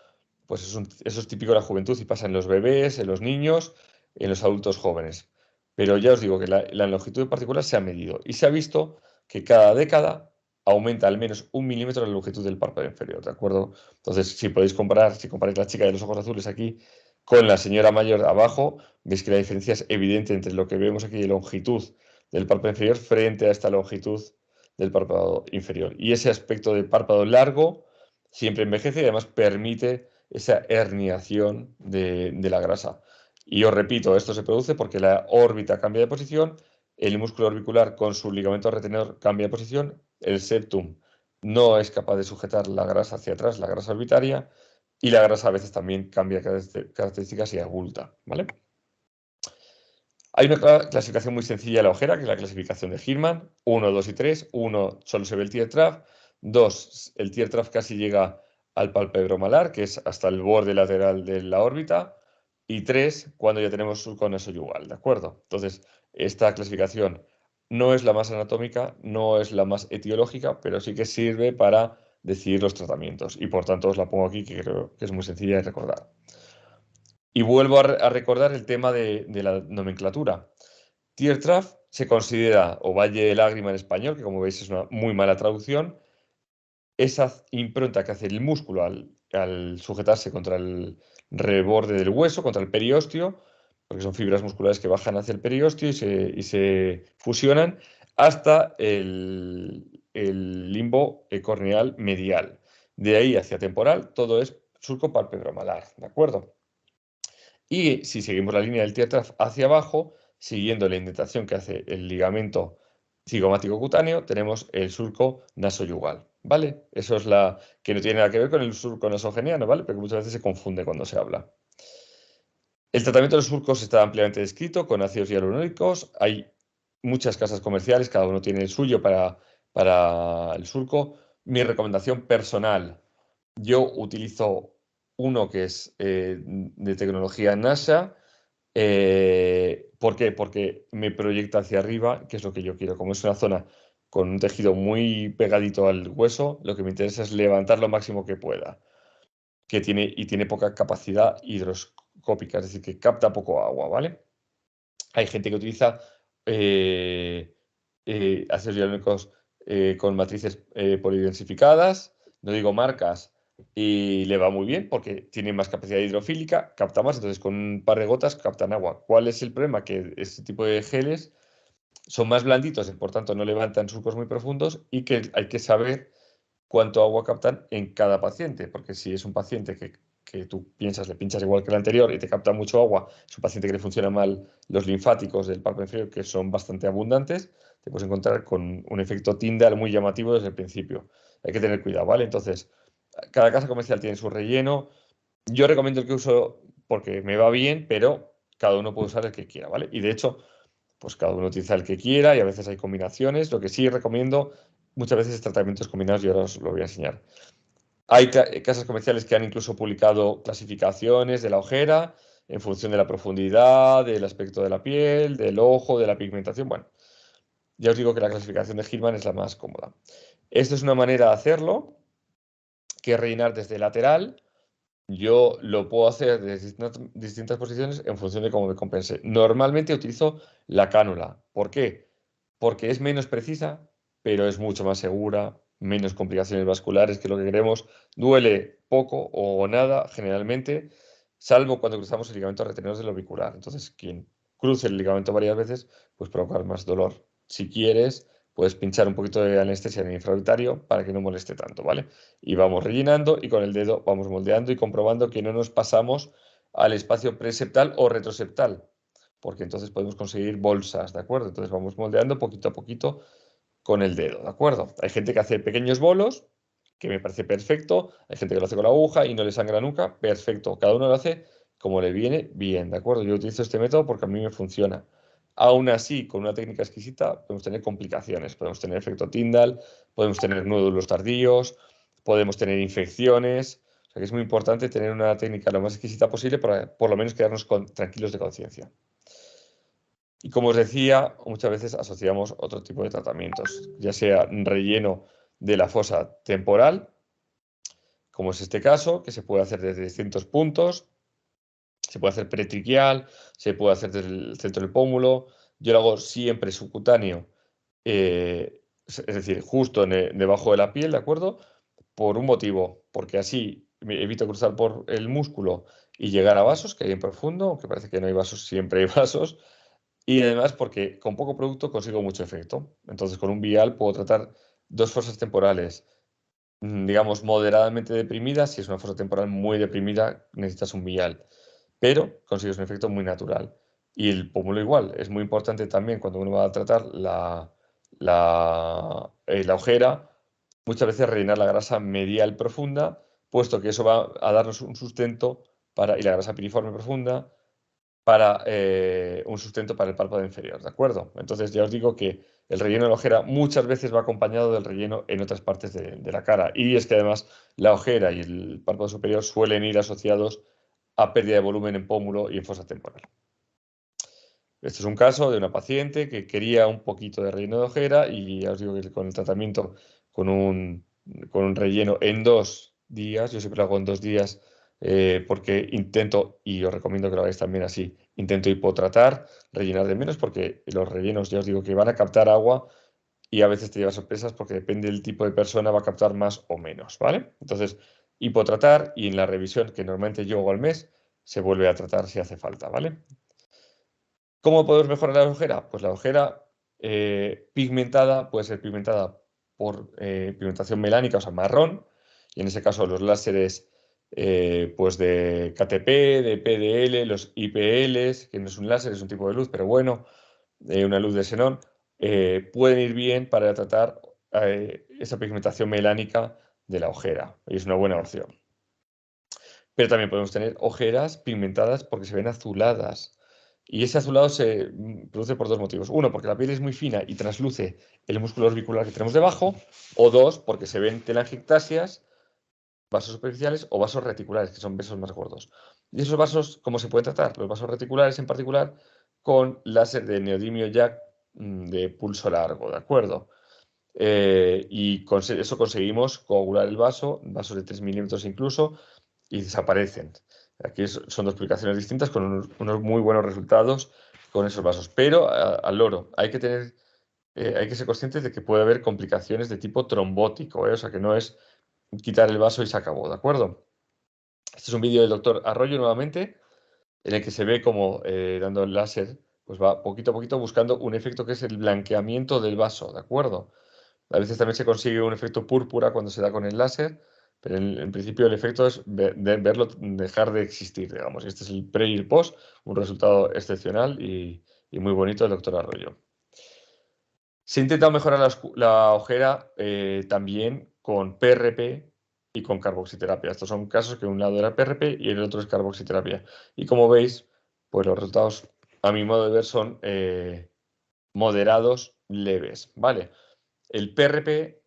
pues eso es típico de la juventud y pasa en los bebés, en los niños, en los adultos jóvenes. Pero ya os digo que la longitud de partículas se ha medido y se ha visto que cada década aumenta al menos 1 milímetro la longitud del párpado inferior, ¿de acuerdo? Entonces, si podéis comparar, si comparáis la chica de los ojos azules aquí con la señora mayor abajo, veis que la diferencia es evidente entre lo que vemos aquí de longitud del párpado inferior frente a esta longitud del párpado inferior. Y ese aspecto de párpado largo siempre envejece y además permite esa herniación de la grasa. Y os repito, esto se produce porque la órbita cambia de posición, el músculo orbicular con su ligamento retenedor cambia de posición, el septum no es capaz de sujetar la grasa hacia atrás, la grasa orbitaria, y la grasa a veces también cambia características y abulta, ¿vale? Hay una clasificación muy sencilla de la ojera, que es la clasificación de Hirman, 1, 2 y 3. 1, solo se ve el tear trough. 2, el tear trough casi llega al pálpebro malar, que es hasta el borde lateral de la órbita. y 3 cuando ya tenemos surco nasoyugal, ¿de acuerdo? Entonces, esta clasificación no es la más anatómica, no es la más etiológica, pero sí que sirve para decidir los tratamientos. Y por tanto os la pongo aquí, que creo que es muy sencilla de recordar. Y vuelvo a recordar el tema de la nomenclatura. Teardrop se considera, o valle de lágrima en español, que como veis es una muy mala traducción, esa impronta que hace el músculo al sujetarse contra el reborde del hueso, contra el periósteo, porque son fibras musculares que bajan hacia el periósteo y se fusionan hasta el limbo corneal medial. De ahí hacia temporal, todo es surco palpebromalaar, ¿de acuerdo? Y si seguimos la línea del teardrop hacia abajo, siguiendo la indentación que hace el ligamento cigomático cutáneo, tenemos el surco nasoyugal, ¿vale? Eso es la que no tiene nada que ver con el surco nasogeniano, ¿vale? Porque muchas veces se confunde cuando se habla. El tratamiento de los surcos está ampliamente descrito con ácidos hialurónicos. Hay muchas casas comerciales, cada uno tiene el suyo para el surco. Mi recomendación personal, yo utilizo uno que es de tecnología NASA. ¿Por qué? Porque me proyecta hacia arriba, que es lo que yo quiero. Como es una zona con un tejido muy pegadito al hueso, lo que me interesa es levantar lo máximo que pueda, y tiene poca capacidad hidroscópica, es decir, que capta poco agua, ¿vale? Hay gente que utiliza ácidos hialurónicos con matrices polidensificadas, no digo marcas, y le va muy bien porque tiene más capacidad hidrofílica, capta más, entonces con un par de gotas captan agua. ¿Cuál es el problema? Que este tipo de geles son más blanditos y por tanto no levantan surcos muy profundos y que hay que saber cuánto agua captan en cada paciente, porque si es un paciente que tú piensas, le pinchas igual que el anterior y te capta mucho agua, es un paciente que le funciona mal los linfáticos del párpado inferior, que son bastante abundantes, te puedes encontrar con un efecto Tyndall muy llamativo desde el principio. Hay que tener cuidado, ¿vale? Entonces, cada casa comercial tiene su relleno. Yo recomiendo el que uso porque me va bien, pero cada uno puede usar el que quiera, ¿vale? Y de hecho, pues cada uno utiliza el que quiera y a veces hay combinaciones. Lo que sí recomiendo muchas veces es tratamientos combinados y ahora os lo voy a enseñar. Hay casas comerciales que han incluso publicado clasificaciones de la ojera en función de la profundidad, del aspecto de la piel, del ojo, de la pigmentación. Bueno, ya os digo que la clasificación de Hillman es la más cómoda. Esto es una manera de hacerlo, que es rellenar desde lateral. Yo lo puedo hacer de distintas posiciones en función de cómo me compense. Normalmente utilizo la cánula. ¿Por qué? Porque es menos precisa, pero es mucho más segura, menos complicaciones vasculares, que es lo que queremos. Duele poco o nada, generalmente, salvo cuando cruzamos el ligamento retenedor del orbicular. Entonces, quien cruce el ligamento varias veces, pues provocar más dolor. Si quieres, puedes pinchar un poquito de anestesia en el infraorbitario para que no moleste tanto, ¿vale? Y vamos rellenando y con el dedo vamos moldeando y comprobando que no nos pasamos al espacio preseptal o retroseptal, porque entonces podemos conseguir bolsas, ¿de acuerdo? Entonces vamos moldeando poquito a poquito con el dedo, ¿de acuerdo? Hay gente que hace pequeños bolos, que me parece perfecto, hay gente que lo hace con la aguja y no le sangra nunca, perfecto, cada uno lo hace como le viene bien, ¿de acuerdo? Yo utilizo este método porque a mí me funciona. Aún así, con una técnica exquisita, podemos tener complicaciones, podemos tener efecto Tyndall, podemos tener nódulos tardíos, podemos tener infecciones, o sea que es muy importante tener una técnica lo más exquisita posible para por lo menos quedarnos tranquilos de conciencia. Y como os decía, muchas veces asociamos otro tipo de tratamientos, ya sea relleno de la fosa temporal, como es este caso, que se puede hacer desde distintos puntos, se puede hacer pretriquial, se puede hacer desde el centro del pómulo. Yo lo hago siempre subcutáneo, es decir, justo debajo de la piel, ¿de acuerdo? Por un motivo, porque así me evito cruzar por el músculo y llegar a vasos que hay en profundo, aunque parece que no hay vasos, siempre hay vasos. Y además porque con poco producto consigo mucho efecto. Entonces con un vial puedo tratar dos fosas temporales, digamos, moderadamente deprimidas. Si es una fosa temporal muy deprimida, necesitas un vial. Pero consigues un efecto muy natural. Y el pómulo igual. Es muy importante también cuando uno va a tratar la ojera, muchas veces rellenar la grasa medial profunda, puesto que eso va a darnos un sustento y la grasa piriforme profunda, para un sustento para el párpado inferior, ¿de acuerdo? Entonces ya os digo que el relleno de la ojera muchas veces va acompañado del relleno en otras partes de la cara. Y es que además la ojera y el párpado superior suelen ir asociados a pérdida de volumen en pómulo y en fosa temporal. Este es un caso de una paciente que quería un poquito de relleno de ojera y ya os digo que con el tratamiento con un relleno en 2 días, yo siempre lo hago en 2 días porque intento, y os recomiendo que lo hagáis también así, intento hipotratar, rellenar de menos porque los rellenos ya os digo que van a captar agua y a veces te lleva sorpresas porque depende del tipo de persona va a captar más o menos, ¿vale? Entonces, hipotratar y en la revisión que normalmente yo hago al mes, se vuelve a tratar si hace falta, ¿vale? ¿Cómo podemos mejorar la ojera? Pues la ojera pigmentada puede ser pigmentada por pigmentación melánica, o sea, marrón, y en ese caso los láseres pues de KTP, de PDL, los IPLs, que no es un láser, es un tipo de luz, pero bueno, una luz de xenón, pueden ir bien para tratar esa pigmentación melánica de la ojera, y es una buena opción. Pero también podemos tener ojeras pigmentadas porque se ven azuladas. Y ese azulado se produce por 2 motivos. Uno, porque la piel es muy fina y trasluce el músculo orbicular que tenemos debajo. O 2, porque se ven telangiectasias, vasos superficiales o vasos reticulares, que son vasos más gordos. ¿Y esos vasos cómo se pueden tratar? Los vasos reticulares en particular con láser de neodimio jack de pulso largo, ¿de acuerdo? Y con eso conseguimos coagular el vaso, vasos de 3 milímetros incluso, y desaparecen. Aquí son 2 aplicaciones distintas con unos muy buenos resultados con esos vasos. Pero al loro, hay que ser conscientes de que puede haber complicaciones de tipo trombótico, o sea que no es quitar el vaso y se acabó, ¿de acuerdo? Este es un vídeo del doctor Arroyo nuevamente, en el que se ve como dando el láser, pues va poquito a poquito buscando un efecto que es el blanqueamiento del vaso, ¿de acuerdo? A veces también se consigue un efecto púrpura cuando se da con el láser, pero en principio el efecto es verlo dejar de existir, digamos. Este es el pre y el post, un resultado excepcional y muy bonito del doctor Arroyo. Se ha intentado mejorar la ojera también con PRP y con carboxiterapia. Estos son casos que un lado era PRP y el otro es carboxiterapia. Y como veis, pues los resultados, a mi modo de ver, son moderados, leves, ¿vale? El PRP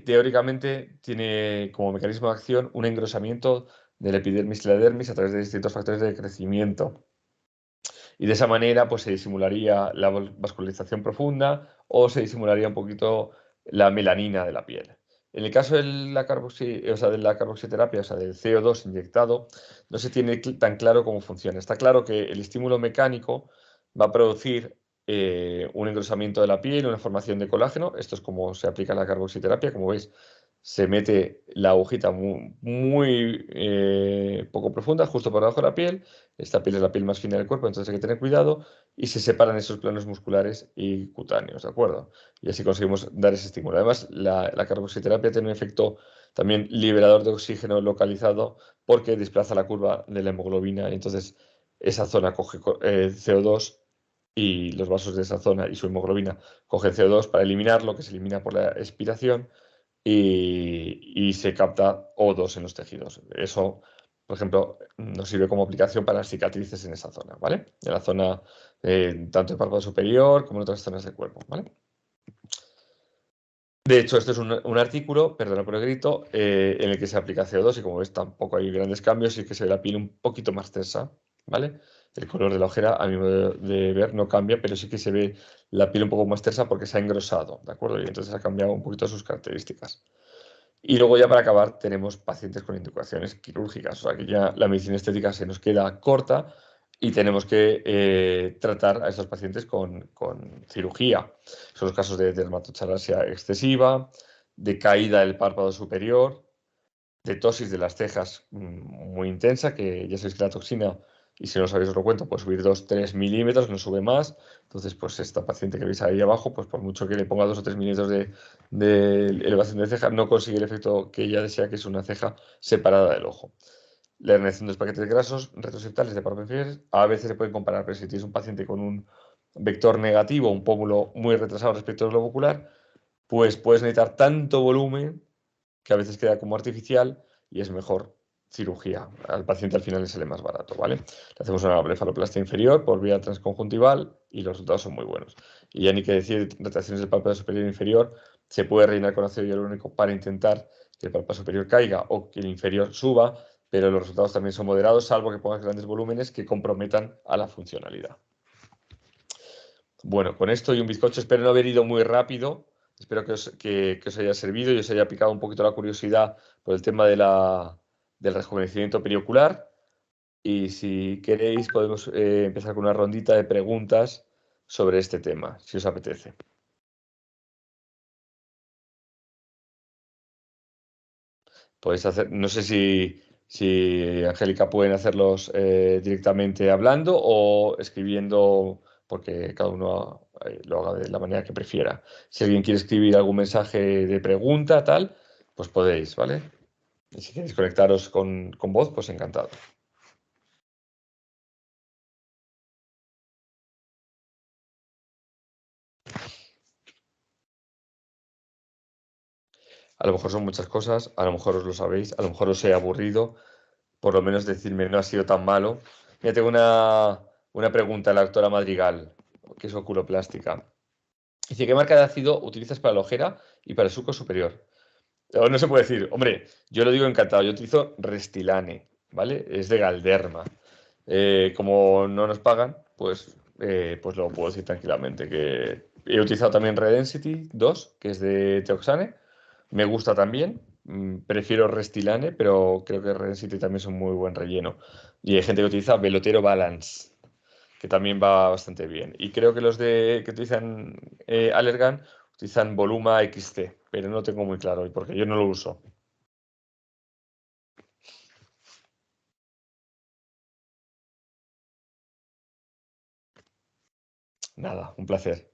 teóricamente tiene como mecanismo de acción un engrosamiento del epidermis y la dermis a través de distintos factores de crecimiento. Y de esa manera pues, se disimularía la vascularización profunda o se disimularía un poquito la melanina de la piel. En el caso de la carboxiterapia, o sea, del CO2 inyectado, no se tiene tan claro cómo funciona. Está claro que el estímulo mecánico va a producir un engrosamiento de la piel, una formación de colágeno. Esto es como se aplica la carboxiterapia. Como veis, se mete la agujita muy poco profunda, justo por debajo de la piel. Esta piel es la piel más fina del cuerpo, entonces hay que tener cuidado. Y se separan esos planos musculares y cutáneos, ¿de acuerdo? Y así conseguimos dar ese estímulo. Además, la carboxiterapia tiene un efecto también liberador de oxígeno localizado porque desplaza la curva de la hemoglobina y entonces esa zona coge CO2 y los vasos de esa zona y su hemoglobina cogen CO2 para eliminar lo que se elimina por la expiración y se capta O2 en los tejidos. Eso, por ejemplo, nos sirve como aplicación para las cicatrices en esa zona, ¿vale? En la zona tanto del párpado superior como en otras zonas del cuerpo, ¿vale? De hecho, esto es un artículo, perdona por el grito, en el que se aplica CO2 y como ves tampoco hay grandes cambios y que se ve la piel un poquito más tersa, ¿vale? El color de la ojera, a mi modo de ver, no cambia, pero sí que se ve la piel un poco más tersa porque se ha engrosado, ¿de acuerdo? Y entonces ha cambiado un poquito sus características. Y luego ya para acabar tenemos pacientes con indicaciones quirúrgicas, o sea que ya la medicina estética se nos queda corta y tenemos que tratar a estos pacientes con cirugía. Son los casos de dermatochalasia excesiva, de caída del párpado superior, de tosis de las cejas muy intensa, que ya sabéis que la toxina, y si no lo sabéis os lo cuento, puede subir 2-3 milímetros, no sube más. Entonces, pues esta paciente que veis ahí abajo, pues por mucho que le ponga 2 o 3 milímetros de elevación de ceja, no consigue el efecto que ella desea, que es una ceja separada del ojo. La herniación de los paquetes grasos retroseptales de párpado inferior, a veces se pueden comparar, pero si tienes un paciente con un vector negativo, un pómulo muy retrasado respecto al globo ocular, pues puedes necesitar tanto volumen que a veces queda como artificial y es mejor cirugía. Al paciente al final le sale más barato, ¿vale? Le hacemos una blefaloplastia inferior por vía transconjuntival y los resultados son muy buenos. Y ya ni que decir, retracciones del párpado superior e inferior, se puede rellenar con ácido hialurónico para intentar que el párpado superior caiga o que el inferior suba, pero los resultados también son moderados, salvo que pongas grandes volúmenes que comprometan a la funcionalidad. Bueno, con esto y un bizcocho, espero no haber ido muy rápido, espero que os haya servido y os haya picado un poquito la curiosidad por el tema del rejuvenecimiento periocular. Y si queréis podemos empezar con una rondita de preguntas sobre este tema, si os apetece. Podéis hacer, no sé si Angélica pueden hacerlos directamente hablando o escribiendo, porque cada uno lo haga de la manera que prefiera. Si alguien quiere escribir algún mensaje de pregunta, tal, pues podéis, ¿vale? Y si queréis conectaros con voz, pues encantado. A lo mejor son muchas cosas, a lo mejor os lo sabéis, a lo mejor os he aburrido, por lo menos decirme, no ha sido tan malo. Mira, tengo una pregunta de la doctora Madrigal, que es oculoplástica. Dice, ¿qué marca de ácido utilizas para la ojera y para el surco superior? No se puede decir, hombre, yo lo digo encantado, yo utilizo Restylane, ¿vale? Es de Galderma. Como no nos pagan, pues lo puedo decir tranquilamente, que he utilizado también Redensity 2, que es de Teoxane, me gusta también, prefiero Restylane, pero creo que Redensity también es un muy buen relleno. Y hay gente que utiliza Velotero Balance, que también va bastante bien. Y creo que los que utilizan Allergan utilizan Voluma XC, pero no tengo muy claro, porque yo no lo uso. Nada, un placer.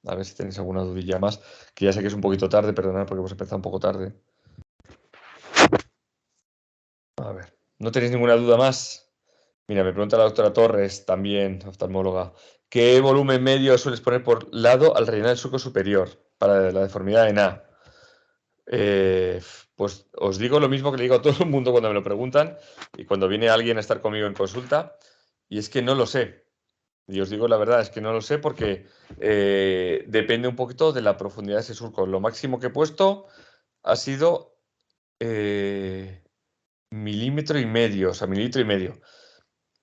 A ver si tenéis alguna dudilla más, que ya sé que es un poquito tarde, perdonad porque hemos empezado un poco tarde. A ver, ¿no tenéis ninguna duda más? Mira, me pregunta la doctora Torres, también oftalmóloga, ¿qué volumen medio sueles poner por lado al rellenar el surco superior para la deformidad en A? Pues os digo lo mismo que le digo a todo el mundo cuando me lo preguntan y cuando viene alguien a estar conmigo en consulta, y es que no lo sé. Y os digo la verdad, es que no lo sé porque depende un poquito de la profundidad de ese surco. Lo máximo que he puesto ha sido milímetro y medio, o sea, milímetro y medio.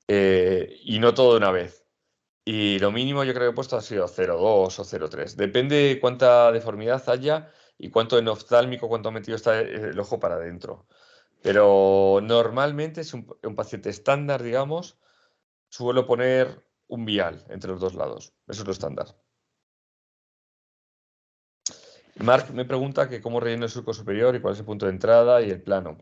Y no todo de una vez. Y lo mínimo yo creo que he puesto ha sido 0,2 o 0,3. Depende de cuánta deformidad haya y cuánto en oftálmico, cuánto metido está el ojo para adentro. Pero normalmente es un paciente estándar, digamos, suelo poner un vial entre los dos lados. Eso es lo estándar. Mark me pregunta que cómo relleno el surco superior y cuál es el punto de entrada y el plano.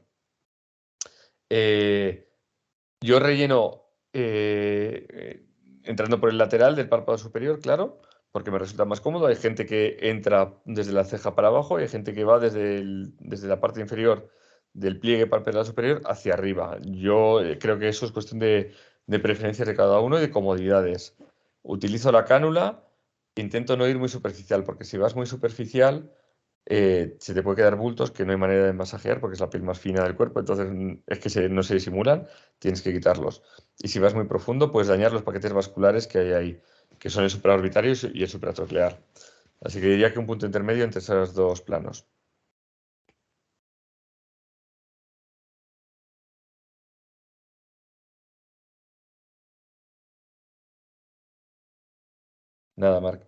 Yo relleno entrando por el lateral del párpado superior, claro, porque me resulta más cómodo. Hay gente que entra desde la ceja para abajo y hay gente que va desde la parte inferior del pliegue palpebral superior hacia arriba. Yo creo que eso es cuestión de preferencias de cada uno y de comodidades. Utilizo la cánula, intento no ir muy superficial, porque si vas muy superficial se te puede quedar bultos que no hay manera de masajear porque es la piel más fina del cuerpo, entonces es que no se disimulan, tienes que quitarlos. Y si vas muy profundo, puedes dañar los paquetes vasculares que hay ahí, que son el supraorbitario y el supratroclear. Así que diría que un punto intermedio entre esos dos planos. Nada, Marc.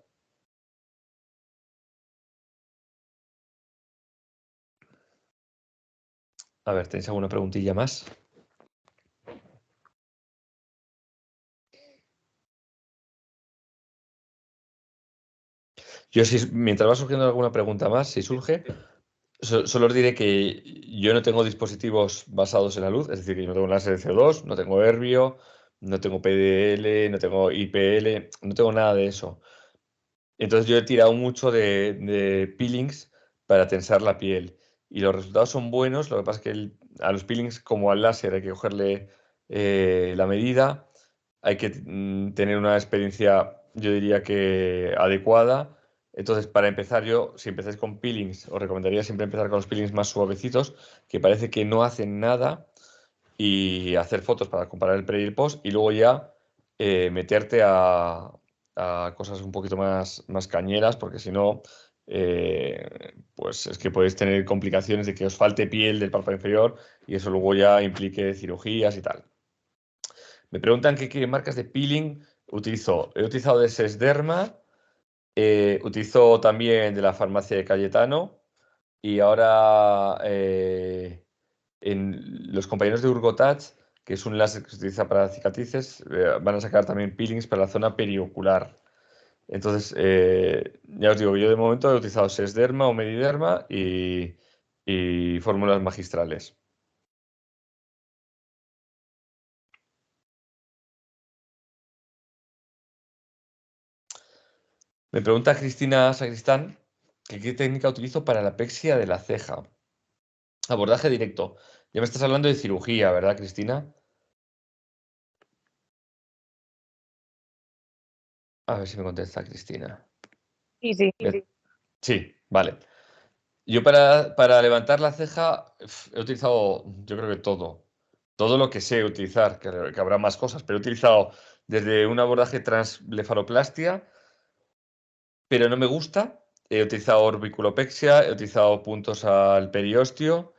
A ver, ¿tenéis alguna preguntilla más? Yo, mientras va surgiendo alguna pregunta más, si surge, solo os diré que yo no tengo dispositivos basados en la luz, es decir, que yo no tengo láser de CO2, no tengo Herbio, no tengo PDL, no tengo IPL, no tengo nada de eso. Entonces yo he tirado mucho de peelings para tensar la piel y los resultados son buenos, lo que pasa es que a los peelings como al láser hay que cogerle la medida, hay que tener una experiencia, yo diría que adecuada. Entonces, para empezar yo, si empezáis con peelings, os recomendaría siempre empezar con los peelings más suavecitos, que parece que no hacen nada, y hacer fotos para comparar el pre y el post, y luego ya meterte a cosas un poquito más cañeras, porque si no, pues es que podéis tener complicaciones de que os falte piel del párpado inferior y eso luego ya implique cirugías y tal. Me preguntan qué marcas de peeling utilizo. He utilizado de Sesderma, utilizo también de la farmacia de Cayetano y ahora en los compañeros de Urgotouch, que es un láser que se utiliza para cicatrices, van a sacar también peelings para la zona periocular. Entonces, ya os digo, yo de momento he utilizado Sesderma o Mediderma y fórmulas magistrales. Me pregunta Cristina Sacristán que qué técnica utilizo para la pexia de la ceja. Abordaje directo. Ya me estás hablando de cirugía, ¿verdad, Cristina? A ver si me contesta Cristina. Sí, sí. Sí, vale. Yo para levantar la ceja he utilizado, yo creo que todo. Todo lo que sé utilizar, que habrá más cosas, pero he utilizado desde un abordaje transblefaroplastia, pero no me gusta. He utilizado orbiculopexia, he utilizado puntos al periósteo,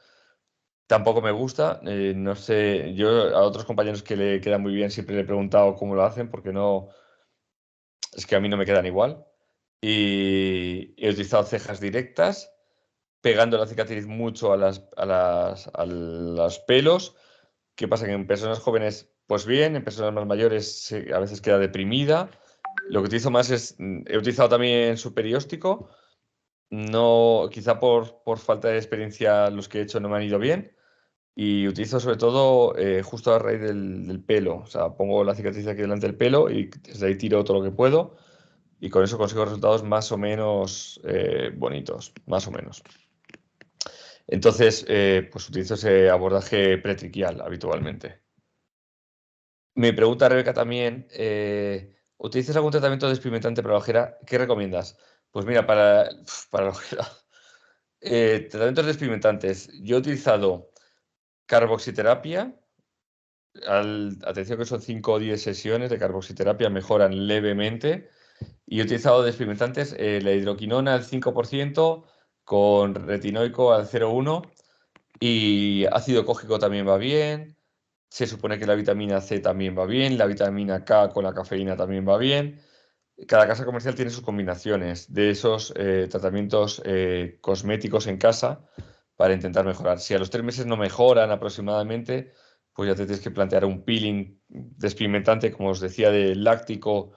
tampoco me gusta. No sé, yo a otros compañeros que le quedan muy bien siempre le he preguntado cómo lo hacen, porque no, es que a mí no me quedan igual. Y he utilizado cejas directas, pegando la cicatriz mucho a los pelos. ¿Qué pasa? Que en personas jóvenes, pues bien, en personas más mayores a veces queda deprimida. Lo que utilizo más es, he utilizado también superióstico, no, quizá por falta de experiencia los que he hecho no me han ido bien. Y utilizo sobre todo justo a raíz del pelo. O sea, pongo la cicatriz aquí delante del pelo y desde ahí tiro todo lo que puedo. Y con eso consigo resultados más o menos bonitos, más o menos. Entonces, pues utilizo ese abordaje pretriquial habitualmente. Me pregunta Rebeca también, ¿utilizas algún tratamiento despigmentante para la ojera? ¿Qué recomiendas? Pues mira, para la ojera, tratamientos despigmentantes. Yo he utilizado carboxiterapia. Atención que son 5 o 10 sesiones de carboxiterapia, mejoran levemente. Y he utilizado despigmentantes, la hidroquinona al 5% con retinoico al 0,1 y ácido cógico también va bien. Se supone que la vitamina C también va bien, la vitamina K con la cafeína también va bien. Cada casa comercial tiene sus combinaciones de esos tratamientos cosméticos en casa para intentar mejorar. Si a los 3 meses no mejoran aproximadamente, pues ya te tienes que plantear un peeling despigmentante, como os decía, de láctico,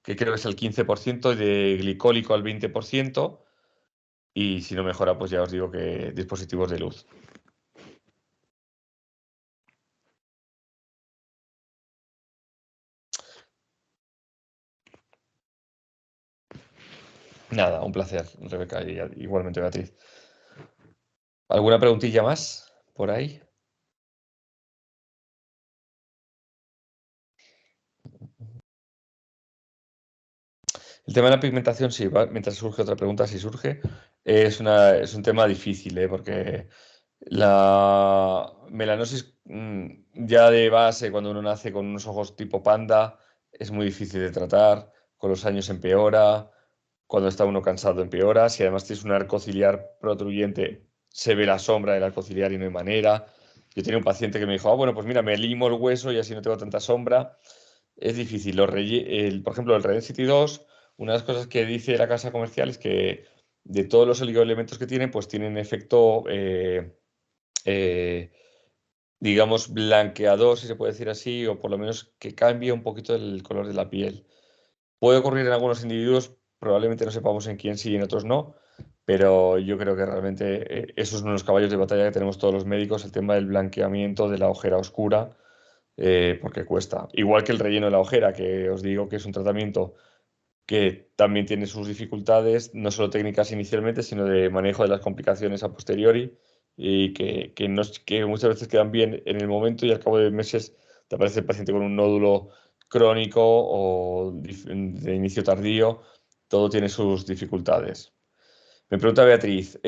que creo que es el 15%, y de glicólico al 20%. Y si no mejora, pues ya os digo que dispositivos de luz. Nada, un placer, Rebeca, y igualmente Beatriz. ¿Alguna preguntilla más por ahí? El tema de la pigmentación, sí, mientras surge otra pregunta, si surge, es un tema difícil, porque la melanosis ya de base, cuando uno nace con unos ojos tipo panda, es muy difícil de tratar, con los años empeora, cuando está uno cansado empeora, si además tienes un arco ciliar protruyente, se ve la sombra del arco ciliar y no hay manera. Yo tenía un paciente que me dijo, bueno, pues mira, me limo el hueso y así no tengo tanta sombra. Es difícil. Por ejemplo, el Redensity 2, una de las cosas que dice la casa comercial es que de todos los oligoelementos que tienen, pues tienen efecto, eh, digamos, blanqueador, si se puede decir así, o por lo menos que cambie un poquito el color de la piel. Puede ocurrir en algunos individuos, probablemente no sepamos en quién sí y en otros no, pero yo creo que realmente eso es uno de los caballos de batalla que tenemos todos los médicos, el tema del blanqueamiento de la ojera oscura, porque cuesta. Igual que el relleno de la ojera, que os digo que es un tratamiento que también tiene sus dificultades, no solo técnicas inicialmente, sino de manejo de las complicaciones a posteriori, y que muchas veces quedan bien en el momento y al cabo de meses te aparece el paciente con un nódulo crónico o de inicio tardío, todo tiene sus dificultades. Me pregunta Beatriz,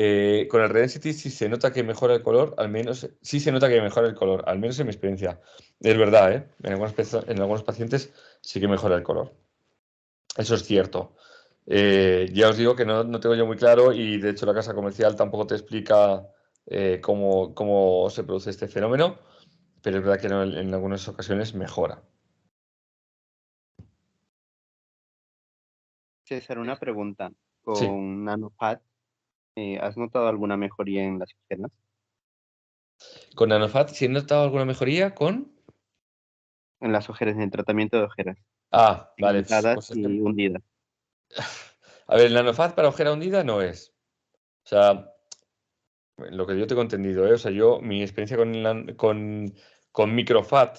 con el Redensity sí se nota que mejora el color, al menos sí se nota que mejora el color, al menos en mi experiencia. Es verdad, ¿eh? En algunos pacientes sí que mejora el color. Eso es cierto. Ya os digo que no tengo yo muy claro y de hecho la casa comercial tampoco te explica cómo se produce este fenómeno, pero es verdad que en algunas ocasiones mejora. César, una pregunta. Sí, Con NanoPad, ¿has notado alguna mejoría en las ojeras? con Nanofat, ¿si he notado alguna mejoría con? En las ojeras, en el tratamiento de ojeras, Ah, vale, pigmentadas pues es que, y hundidas. a ver, el Nanofat para ojera hundida no es. O sea, lo que yo tengo entendido, ¿eh? O sea, mi experiencia con Microfat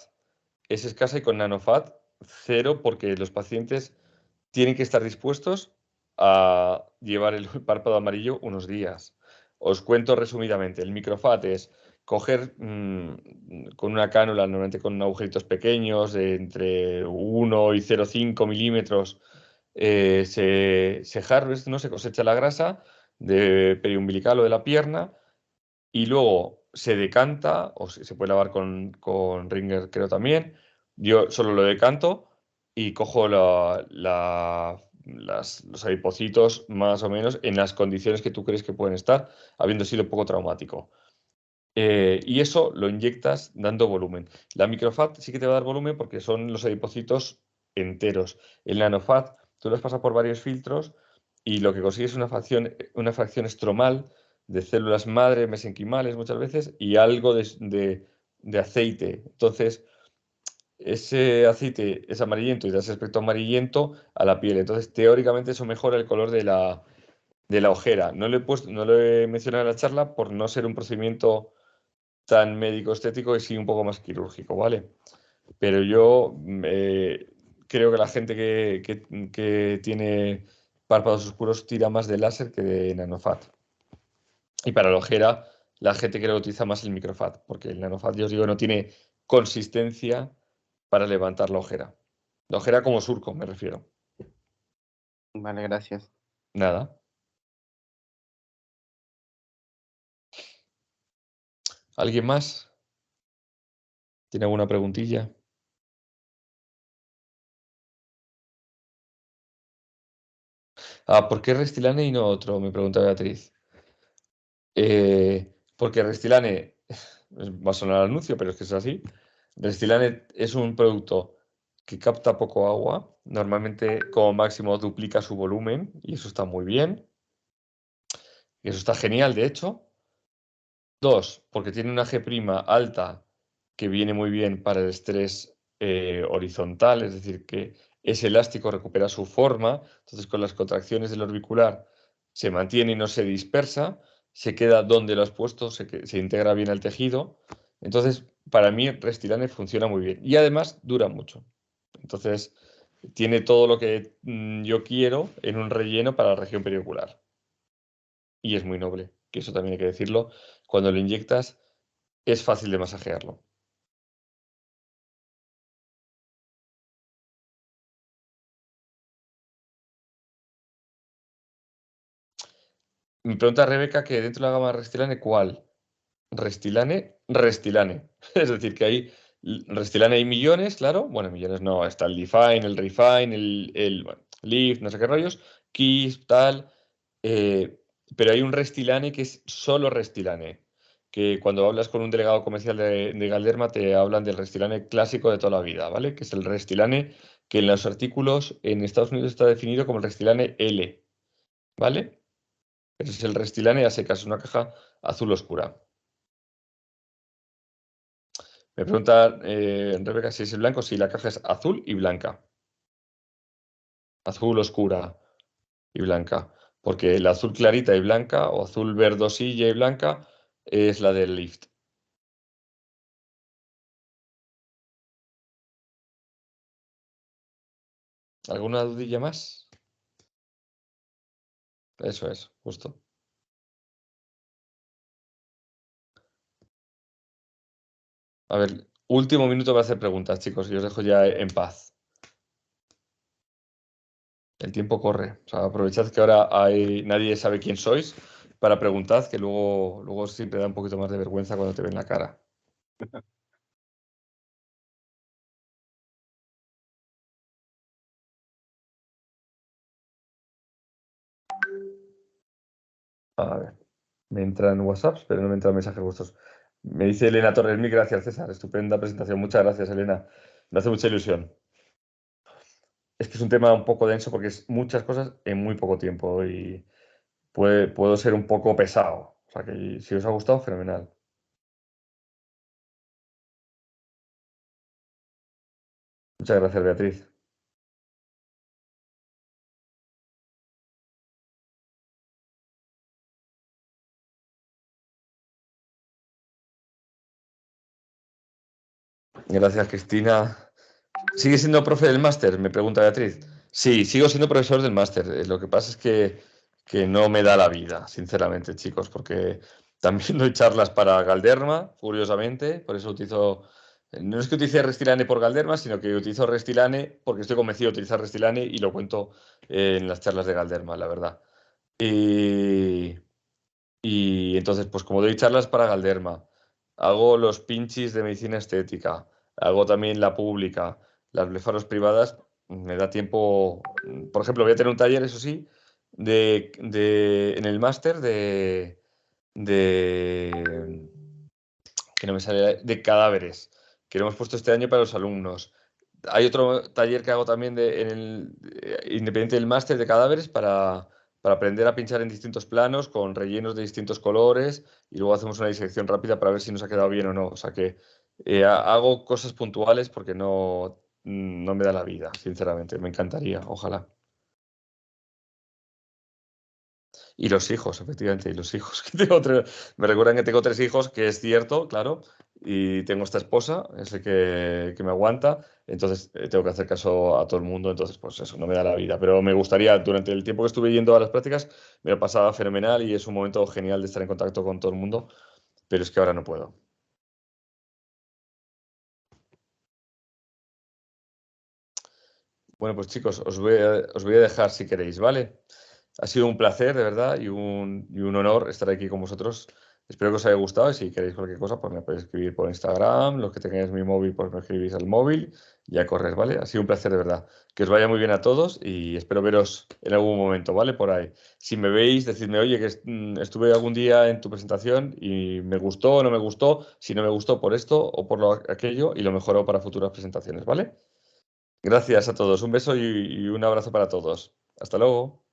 es escasa y con Nanofat cero, porque los pacientes tienen que estar dispuestos a llevar el párpado amarillo unos días. Os cuento resumidamente, el Microfat es coger con una cánula, normalmente con agujeritos pequeños, de entre 1 y 0,5 milímetros, se harvest, ¿no? Se cosecha la grasa de periumbilical o de la pierna y luego se decanta, o se puede lavar con Ringer, creo también. Yo solo lo decanto y cojo los adipocitos más o menos en las condiciones que tú crees que pueden estar, habiendo sido poco traumático. Y eso lo inyectas dando volumen. La microfat sí que te va a dar volumen porque son los adipocitos enteros. El nanofat, tú los pasas por varios filtros y lo que consigues es una fracción estromal de células madre, mesenquimales muchas veces, y algo de aceite. Entonces, ese aceite es amarillento y da ese aspecto amarillento a la piel. Entonces, teóricamente eso mejora el color de la ojera. No lo he mencionado en la charla por no ser un procedimiento tan médico estético y sí un poco más quirúrgico, ¿vale? Pero yo creo que la gente que tiene párpados oscuros tira más de láser que de nanofat. Y para la ojera, la gente creo que utiliza más el microfat, porque el nanofat, yo os digo, no tiene consistencia para levantar la ojera. La ojera como surco, me refiero. Vale, gracias. Nada. ¿Alguien más? ¿Tiene alguna preguntilla? Ah, ¿por qué Restylane y no otro? Me pregunta Beatriz. Porque Restylane, va a sonar anuncio, pero es que es así. Restylane es un producto que capta poco agua, normalmente como máximo duplica su volumen y eso está muy bien. Y eso está genial, de hecho. Dos, porque tiene una G' alta que viene muy bien para el estrés horizontal, es decir, que ese elástico recupera su forma, entonces con las contracciones del orbicular se mantiene y no se dispersa, se queda donde lo has puesto, se integra bien al tejido. Entonces, para mí, Restylane funciona muy bien y además dura mucho. Entonces, tiene todo lo que yo quiero en un relleno para la región periocular. Y es muy noble, que eso también hay que decirlo. Cuando lo inyectas, es fácil de masajearlo. Me pregunta Rebeca que dentro de la gama Restylane, ¿cuál? Restylane. Es decir, que hay Restylane hay millones, claro. Bueno, millones no, está el Define, el Refine, bueno, Lift, no sé qué rollos, Kiss, tal. Pero hay un Restylane que es solo Restylane. Que cuando hablas con un delegado comercial de Galderma te hablan del Restylane clásico de toda la vida, ¿vale? Que es el Restylane que en los artículos en Estados Unidos está definido como el Restylane L, ¿vale? Ese es el Restylane a secas, una caja azul oscura. Me pregunta Rebeca si es el blanco. Sí, la caja es azul y blanca. Azul oscura y blanca. Porque la azul clarita y blanca o azul verdosilla y blanca es la del Lift. ¿Alguna dudilla más? Eso es, justo. A ver, último minuto para hacer preguntas, chicos, y os dejo ya en paz. El tiempo corre. O sea, aprovechad que ahora nadie sabe quién sois para preguntad, que luego siempre da un poquito más de vergüenza cuando te ven la cara. A ver, me entran WhatsApps, pero no me entran mensajes vuestros. Me dice Elena Torres, mil gracias, César. Estupenda presentación. Muchas gracias, Elena. Me hace mucha ilusión. Es que es un tema un poco denso porque es muchas cosas en muy poco tiempo y puedo ser un poco pesado. O sea que si os ha gustado, fenomenal. Muchas gracias, Beatriz. Gracias, Cristina. ¿Sigue siendo profe del máster? Me pregunta Beatriz. Sí, sigo siendo profesor del máster. Lo que pasa es que no me da la vida, sinceramente, chicos, porque también doy charlas para Galderma, curiosamente. Por eso utilizo. No es que utilice Restilane por Galderma, sino que utilizo Restilane porque estoy convencido de utilizar Restilane y lo cuento en las charlas de Galderma, la verdad. Y entonces, pues como doy charlas para Galderma, hago los pinchis de medicina estética, hago también la pública, las blefaros privadas, me da tiempo. Por ejemplo, voy a tener un taller, eso sí, en el máster de, que no me sale, de cadáveres, que lo hemos puesto este año para los alumnos. Hay otro taller que hago también independiente del máster de cadáveres para aprender a pinchar en distintos planos con rellenos de distintos colores y luego hacemos una disección rápida para ver si nos ha quedado bien o no. O sea que hago cosas puntuales porque no me da la vida, sinceramente. Me encantaría, ojalá. Y los hijos, efectivamente, y los hijos. Me recuerdan que tengo 3 hijos, que es cierto, claro, y tengo esta esposa, ese que me aguanta, entonces tengo que hacer caso a todo el mundo, entonces pues eso, no me da la vida. Pero me gustaría, durante el tiempo que estuve yendo a las prácticas, me lo pasaba fenomenal y es un momento genial de estar en contacto con todo el mundo, pero es que ahora no puedo. Bueno, pues chicos, os voy a dejar si queréis, ¿vale? Ha sido un placer, de verdad, y un honor estar aquí con vosotros. Espero que os haya gustado y si queréis cualquier cosa, pues me podéis escribir por Instagram. Los que tengáis mi móvil, pues me escribís al móvil y a correr, ¿vale? Ha sido un placer, de verdad. Que os vaya muy bien a todos y espero veros en algún momento, ¿vale? Por ahí. Si me veis, decidme, oye, que estuve algún día en tu presentación y me gustó o no me gustó. Si no me gustó por esto o por aquello y lo mejoro para futuras presentaciones, ¿vale? Gracias a todos. Un beso y un abrazo para todos. Hasta luego.